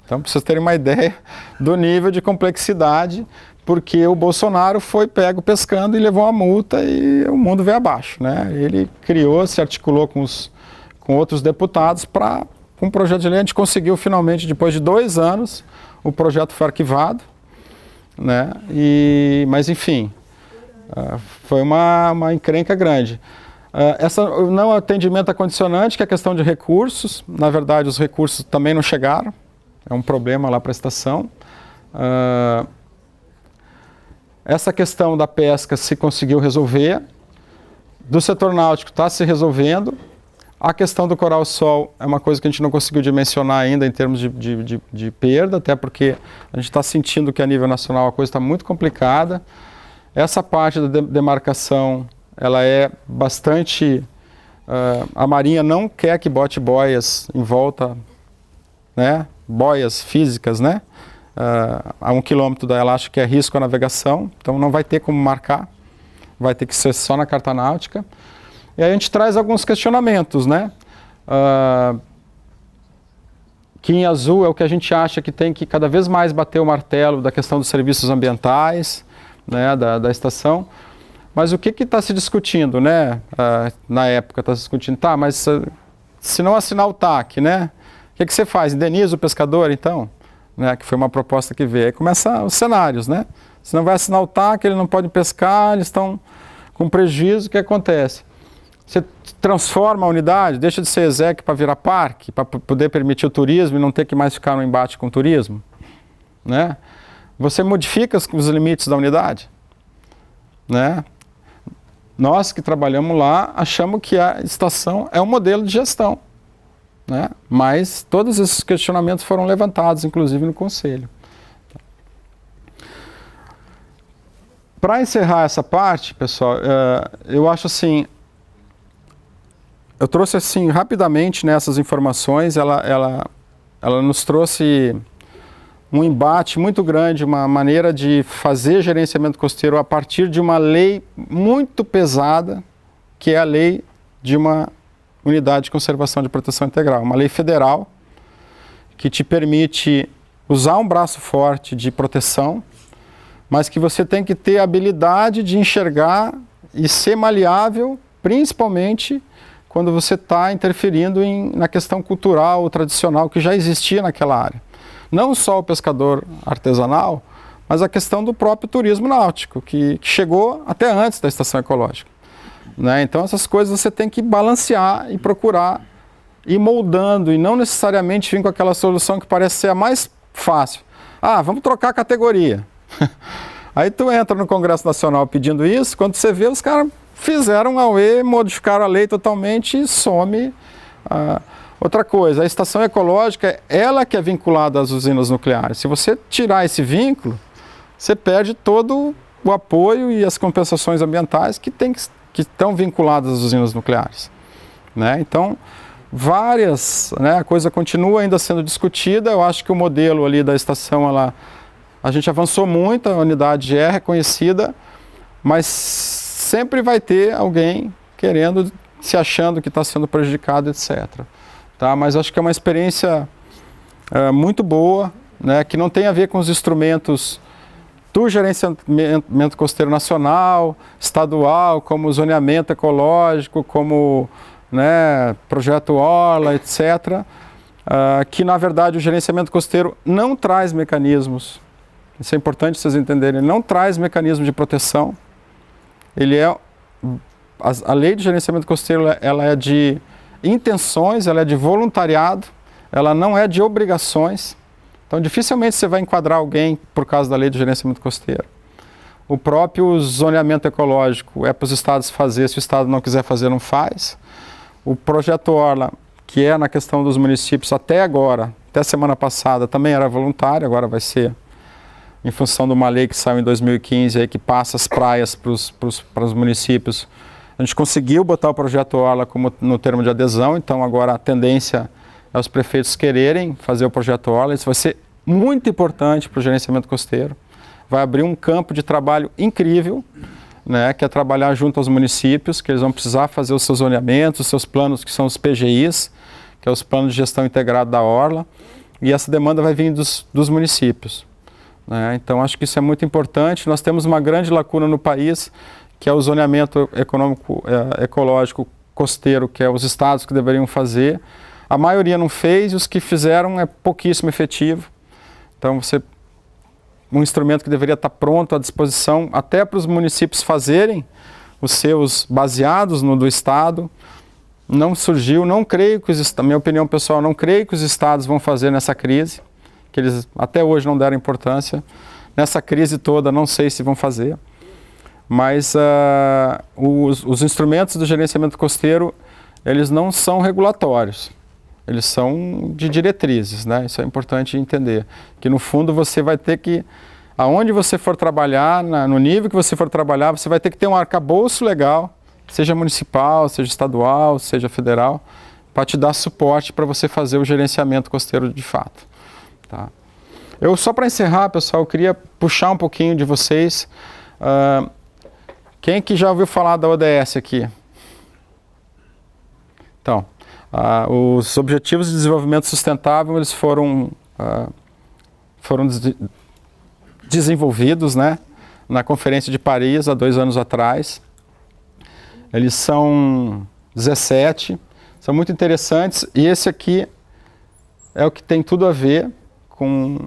Então, para vocês terem uma ideia do nível de complexidade, porque o Bolsonaro foi pego pescando e levou uma multa e o mundo veio abaixo, né? Ele criou, se articulou com outros deputados para um projeto de lei. A gente conseguiu finalmente, depois de 2 anos, o projeto foi arquivado, né? Mas enfim, foi uma encrenca grande. Essa não atendimento a condicionante, que é a questão de recursos. Na verdade, os recursos também não chegaram. É um problema lá para a estação. Essa questão da pesca se conseguiu resolver. Do setor náutico está se resolvendo. A questão do coral-sol é uma coisa que a gente não conseguiu dimensionar ainda em termos de perda, até porque a gente está sentindo que a nível nacional a coisa está muito complicada. Essa parte da demarcação, ela é bastante... a Marinha não quer que bote boias em volta, né? Boias físicas, né? A 1 quilômetro ela acha que é risco à navegação, então não vai ter como marcar, vai ter que ser só na carta náutica. E aí a gente traz alguns questionamentos, né? Que em azul é o que a gente acha que tem que cada vez mais bater o martelo da questão dos serviços ambientais, né? Da estação. Mas o que está se discutindo, né? Na época está se discutindo, tá, mas se não assinar o TAC, né? O que você faz? Indeniza o pescador, então? Né? Que foi uma proposta que veio. Aí começam os cenários, né? Se não vai assinar o TAC, ele não pode pescar, eles estão com prejuízo, o que acontece? Você transforma a unidade, deixa de ser ESEC para virar parque, para poder permitir o turismo e não ter que mais ficar no embate com o turismo, né? Você modifica os limites da unidade, né? Nós que trabalhamos lá achamos que a estação é um modelo de gestão, né? Mas todos esses questionamentos foram levantados, inclusive no Conselho. Para encerrar essa parte, pessoal, eu acho assim, eu trouxe assim rapidamente nessas informações, ela nos trouxe um embate muito grande, uma maneira de fazer gerenciamento costeiro a partir de uma lei muito pesada, que é a lei de uma unidade de conservação de proteção integral, uma lei federal que te permite usar um braço forte de proteção, mas que você tem que ter a habilidade de enxergar e ser maleável, principalmente quando você está interferindo na questão cultural ou tradicional que já existia naquela área. Não só o pescador artesanal, mas a questão do próprio turismo náutico, que chegou até antes da estação ecológica, né? Então essas coisas você tem que balancear e procurar ir moldando, e não necessariamente vir com aquela solução que parece ser a mais fácil. Ah, vamos trocar a categoria. Aí tu entra no Congresso Nacional pedindo isso, quando você vê, os caras fizeram um AUE, modificaram a lei totalmente e some. Outra coisa, a estação ecológica, ela que é vinculada às usinas nucleares. Se você tirar esse vínculo, você perde todo o apoio e as compensações ambientais que estão vinculadas às usinas nucleares, né? Então, a coisa continua ainda sendo discutida. Eu acho que o modelo ali da estação, a gente avançou muito, a unidade é reconhecida, mas sempre vai ter alguém querendo, se achando que está sendo prejudicado, etc. Tá? Mas acho que é uma experiência muito boa, né, que não tem a ver com os instrumentos do gerenciamento costeiro nacional, estadual, como zoneamento ecológico, como, né, projeto Orla, etc., que na verdade o gerenciamento costeiro não traz mecanismos, isso é importante vocês entenderem, ele não traz mecanismo de proteção. A lei de gerenciamento costeiro, ela é de intenções, ela é de voluntariado, ela não é de obrigações. Então dificilmente você vai enquadrar alguém por causa da lei de gerenciamento costeiro. O próprio zoneamento ecológico é para os estados fazer, se o estado não quiser fazer, não faz. O projeto Orla, que é na questão dos municípios até agora, até semana passada, também era voluntário, agora vai ser em função de uma lei que saiu em 2015, aí, que passa as praias para os municípios. A gente conseguiu botar o projeto Orla como no termo de adesão, então agora a tendência é os prefeitos quererem fazer o projeto Orla. Isso vai ser muito importante para o gerenciamento costeiro. Vai abrir um campo de trabalho incrível, né, que é trabalhar junto aos municípios, que eles vão precisar fazer os seus zoneamentos, os seus planos, que são os PGIs, que é os planos de gestão integrada da Orla, e essa demanda vai vir dos municípios. Né? Então, acho que isso é muito importante. Nós temos uma grande lacuna no país, que é o zoneamento ecológico costeiro, que é os estados que deveriam fazer. A maioria não fez, e os que fizeram é pouquíssimo efetivo. Então, um instrumento que deveria estar pronto à disposição até para os municípios fazerem os seus baseados no do estado, não surgiu. Não creio que minha opinião pessoal, não creio que os estados vão fazer nessa crise, que eles até hoje não deram importância. Nessa crise toda, não sei se vão fazer, mas os instrumentos do gerenciamento costeiro, eles não são regulatórios, eles são de diretrizes, né? Isso é importante entender, que no fundo você vai ter que, aonde você for trabalhar, no nível que você for trabalhar, você vai ter que ter um arcabouço legal, seja municipal, seja estadual, seja federal, para te dar suporte para você fazer o gerenciamento costeiro de fato. Tá? Só para encerrar, pessoal, eu queria puxar um pouquinho de vocês. Quem que já ouviu falar da ODS aqui? Então, os Objetivos de Desenvolvimento Sustentável, eles foram desenvolvidos, né, na Conferência de Paris, há 2 anos atrás. Eles são 17, são muito interessantes, e esse aqui é o que tem tudo a ver com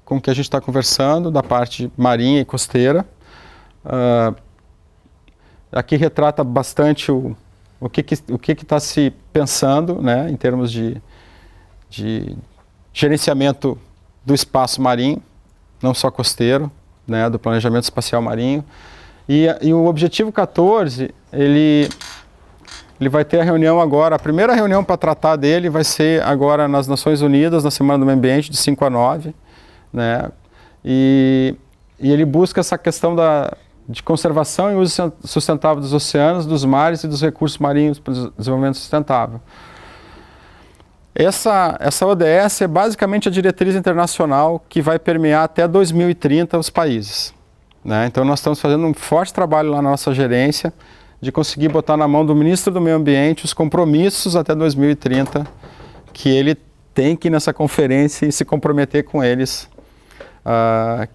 o que a gente está conversando, da parte marinha e costeira. Aqui retrata bastante o que está se pensando, né, em termos de gerenciamento do espaço marinho, não só costeiro, né, do planejamento espacial marinho. E o objetivo 14, ele vai ter a reunião agora, a primeira reunião para tratar dele vai ser agora nas Nações Unidas, na Semana do Meio Ambiente, de 5 a 9, né? E ele busca essa questão de conservação e uso sustentável dos oceanos, dos mares e dos recursos marinhos para o desenvolvimento sustentável. Essa ODS é basicamente a diretriz internacional que vai permear até 2030 os países. Né? Então nós estamos fazendo um forte trabalho lá na nossa gerência de conseguir botar na mão do ministro do Meio Ambiente os compromissos até 2030 que ele tem que ir nessa conferência e se comprometer com eles,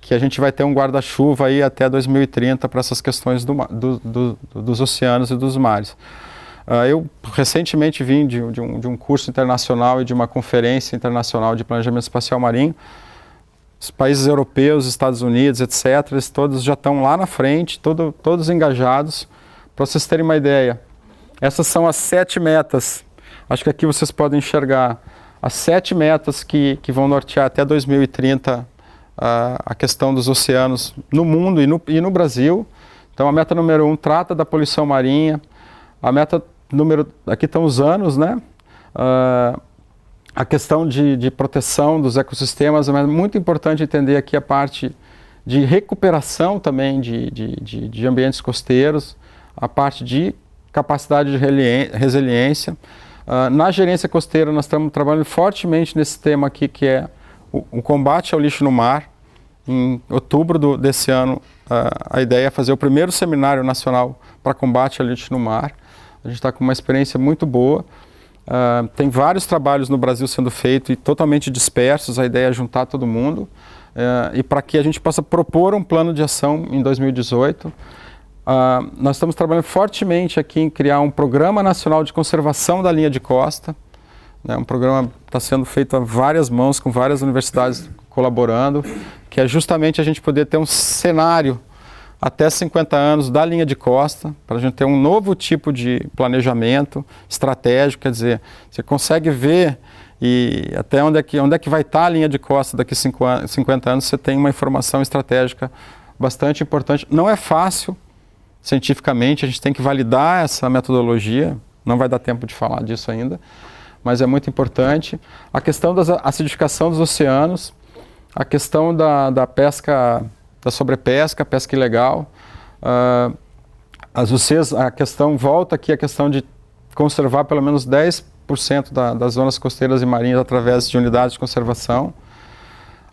que a gente vai ter um guarda-chuva aí até 2030 para essas questões dos oceanos e dos mares. Eu recentemente vim de um curso internacional e de uma conferência internacional de planejamento espacial marinho. Os países europeus, Estados Unidos, etc., eles todos já estão lá na frente, todos engajados. Para vocês terem uma ideia, essas são as 7 metas. Acho que aqui vocês podem enxergar as 7 metas que vão nortear até 2030 a questão dos oceanos no mundo e no Brasil. Então, a meta número 1 trata da poluição marinha. A meta aqui estão os anos, né? A questão de proteção dos ecossistemas, mas é muito importante entender aqui a parte de recuperação também de ambientes costeiros, a parte de capacidade de resiliência. Na gerência costeira, nós estamos trabalhando fortemente nesse tema aqui, que é o combate ao lixo no mar. Em outubro desse ano, a ideia é fazer o primeiro seminário nacional para combate ao lixo no mar. A gente está com uma experiência muito boa. Tem vários trabalhos no Brasil sendo feitos e totalmente dispersos. A ideia é juntar todo mundo e para que a gente possa propor um plano de ação em 2018. Nós estamos trabalhando fortemente aqui em criar um programa nacional de conservação da linha de costa. Né? Um programa que está sendo feito a várias mãos, com várias universidades colaborando, que é justamente a gente poder ter um cenário até 50 anos da linha de costa, para a gente ter um novo tipo de planejamento estratégico, quer dizer, você consegue ver e até onde é que vai estar a linha de costa daqui a 50 anos, você tem uma informação estratégica bastante importante. Não é fácil, cientificamente, a gente tem que validar essa metodologia, não vai dar tempo de falar disso ainda, mas é muito importante. A questão da acidificação dos oceanos, a questão da pesca, da sobrepesca, pesca ilegal, a questão, volta aqui a questão de conservar pelo menos 10% das zonas costeiras e marinhas através de unidades de conservação.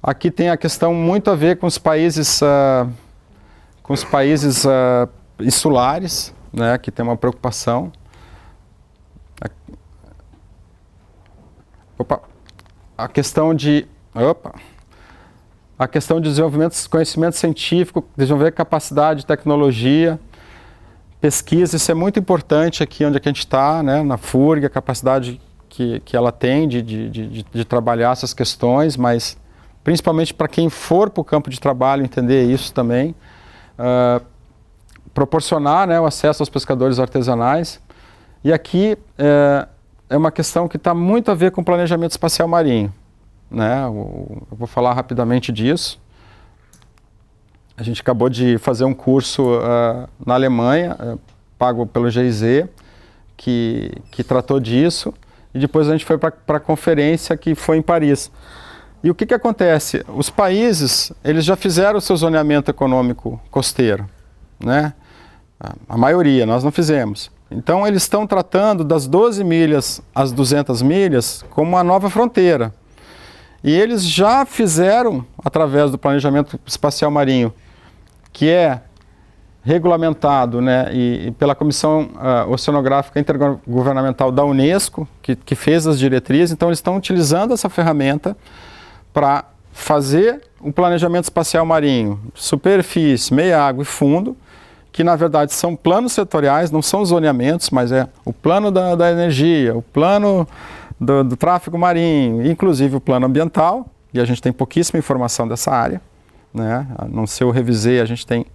Aqui tem a questão muito a ver com os países, insulares, né, que tem uma preocupação. A questão de desenvolvimento, conhecimento científico, desenvolver capacidade de tecnologia, pesquisa, isso é muito importante aqui onde a gente está, né, na FURG, a capacidade que ela tem de trabalhar essas questões, mas principalmente para quem for para o campo de trabalho entender isso também, proporcionar, né, o acesso aos pescadores artesanais. E aqui é uma questão que está muito a ver com o planejamento espacial marinho, né? Eu vou falar rapidamente disso. A gente acabou de fazer um curso na Alemanha, pago pelo GIZ, que tratou disso, e depois a gente foi para a conferência que foi em Paris. E o que acontece? Os países, eles já fizeram o seu zoneamento econômico costeiro, né? A maioria, nós não fizemos. Então eles estão tratando das 12 milhas às 200 milhas como uma nova fronteira. E eles já fizeram, através do planejamento espacial marinho, que é regulamentado, né, e pela Comissão Oceanográfica Intergovernamental da Unesco, que fez as diretrizes, então eles estão utilizando essa ferramenta para fazer um planejamento espacial marinho, superfície, meia água e fundo, que na verdade são planos setoriais, não são zoneamentos, mas é o plano da energia, o plano do tráfego marinho, inclusive o plano ambiental, e a gente tem pouquíssima informação dessa área, né? A não ser o revisei, a gente tem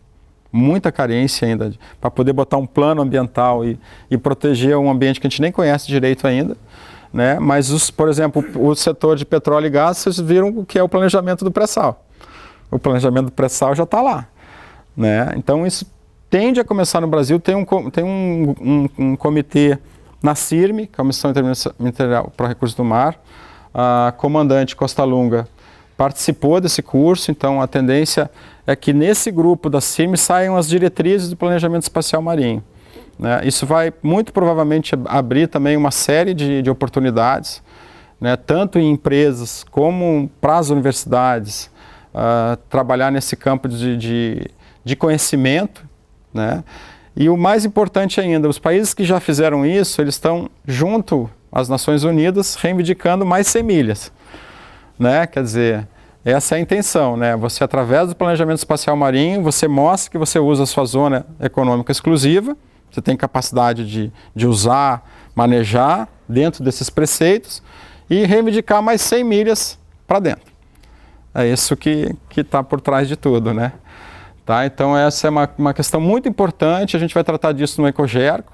muita carência ainda para poder botar um plano ambiental e proteger um ambiente que a gente nem conhece direito ainda, né? Mas, por exemplo, o setor de petróleo e gás, vocês viram o que é o planejamento do pré-sal. O planejamento do pré-sal já está lá, né? Então isso tende a começar no Brasil. Tem um comitê na CIRM, Comissão Interministerial para Recursos do Mar. A comandante Costa Lunga participou desse curso, então a tendência é que nesse grupo da CIRM saiam as diretrizes do planejamento espacial marinho, né? Isso vai muito provavelmente abrir também uma série de oportunidades, né, tanto em empresas como para as universidades, trabalhar nesse campo de conhecimento, né? E o mais importante ainda, os países que já fizeram isso, eles estão junto às Nações Unidas reivindicando mais 100 milhas, né? Quer dizer, essa é a intenção, né? Você, através do planejamento espacial marinho, você mostra que você usa a sua zona econômica exclusiva, você tem capacidade de usar, manejar dentro desses preceitos e reivindicar mais 100 milhas para dentro. É isso que está por trás de tudo, né? Tá? Então essa é uma questão muito importante, a gente vai tratar disso no Ecogerco,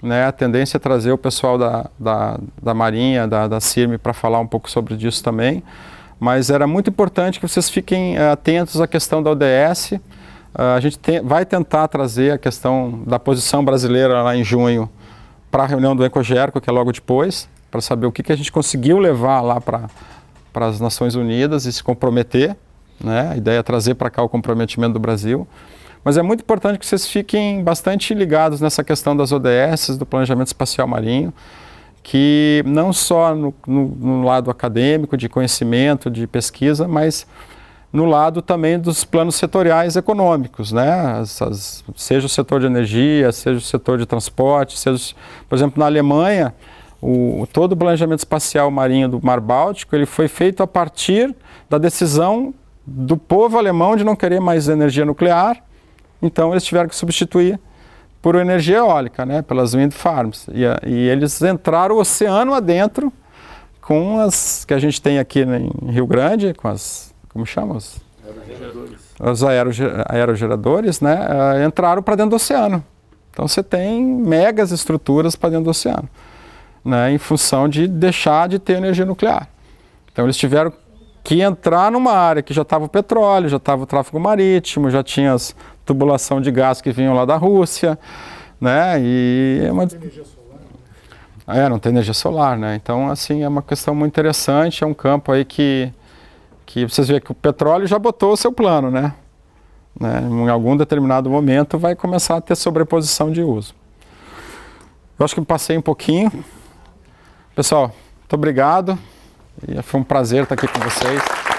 né? A tendência é trazer o pessoal da Marinha, da CIRM, para falar um pouco sobre isso também, mas era muito importante que vocês fiquem atentos à questão da ODS. A gente vai tentar trazer a questão da posição brasileira lá em junho para a reunião do Ecogerco, que é logo depois, para saber o que a gente conseguiu levar lá para as Nações Unidas e se comprometer, né? A ideia é trazer para cá o comprometimento do Brasil. Mas é muito importante que vocês fiquem bastante ligados nessa questão das ODS, do planejamento espacial marinho, que não só no lado acadêmico, de conhecimento, de pesquisa, mas no lado também dos planos setoriais econômicos, né? Seja o setor de energia, seja o setor de transporte, seja, por exemplo, na Alemanha, todo o planejamento espacial marinho do Mar Báltico, ele foi feito a partir da decisão do povo alemão de não querer mais energia nuclear, então eles tiveram que substituir por energia eólica, né, pelas wind farms. E eles entraram o oceano adentro com as que a gente tem aqui em Rio Grande, com as, como chama? Os aerogeradores, né, entraram para dentro do oceano. Então você tem megas estruturas para dentro do oceano, né, em função de deixar de ter energia nuclear. Então eles tiveram que ia entrar numa área que já estava o petróleo, já estava o tráfego marítimo, já tinha as tubulação de gás que vinham lá da Rússia, né? E é uma... Energia solar, né? não tem energia solar, né? Então, assim, é uma questão muito interessante, é um campo aí que vocês veem que o petróleo já botou o seu plano, né? Em algum determinado momento vai começar a ter sobreposição de uso. Eu acho que me passei um pouquinho. Pessoal, muito obrigado. E foi um prazer estar aqui com vocês.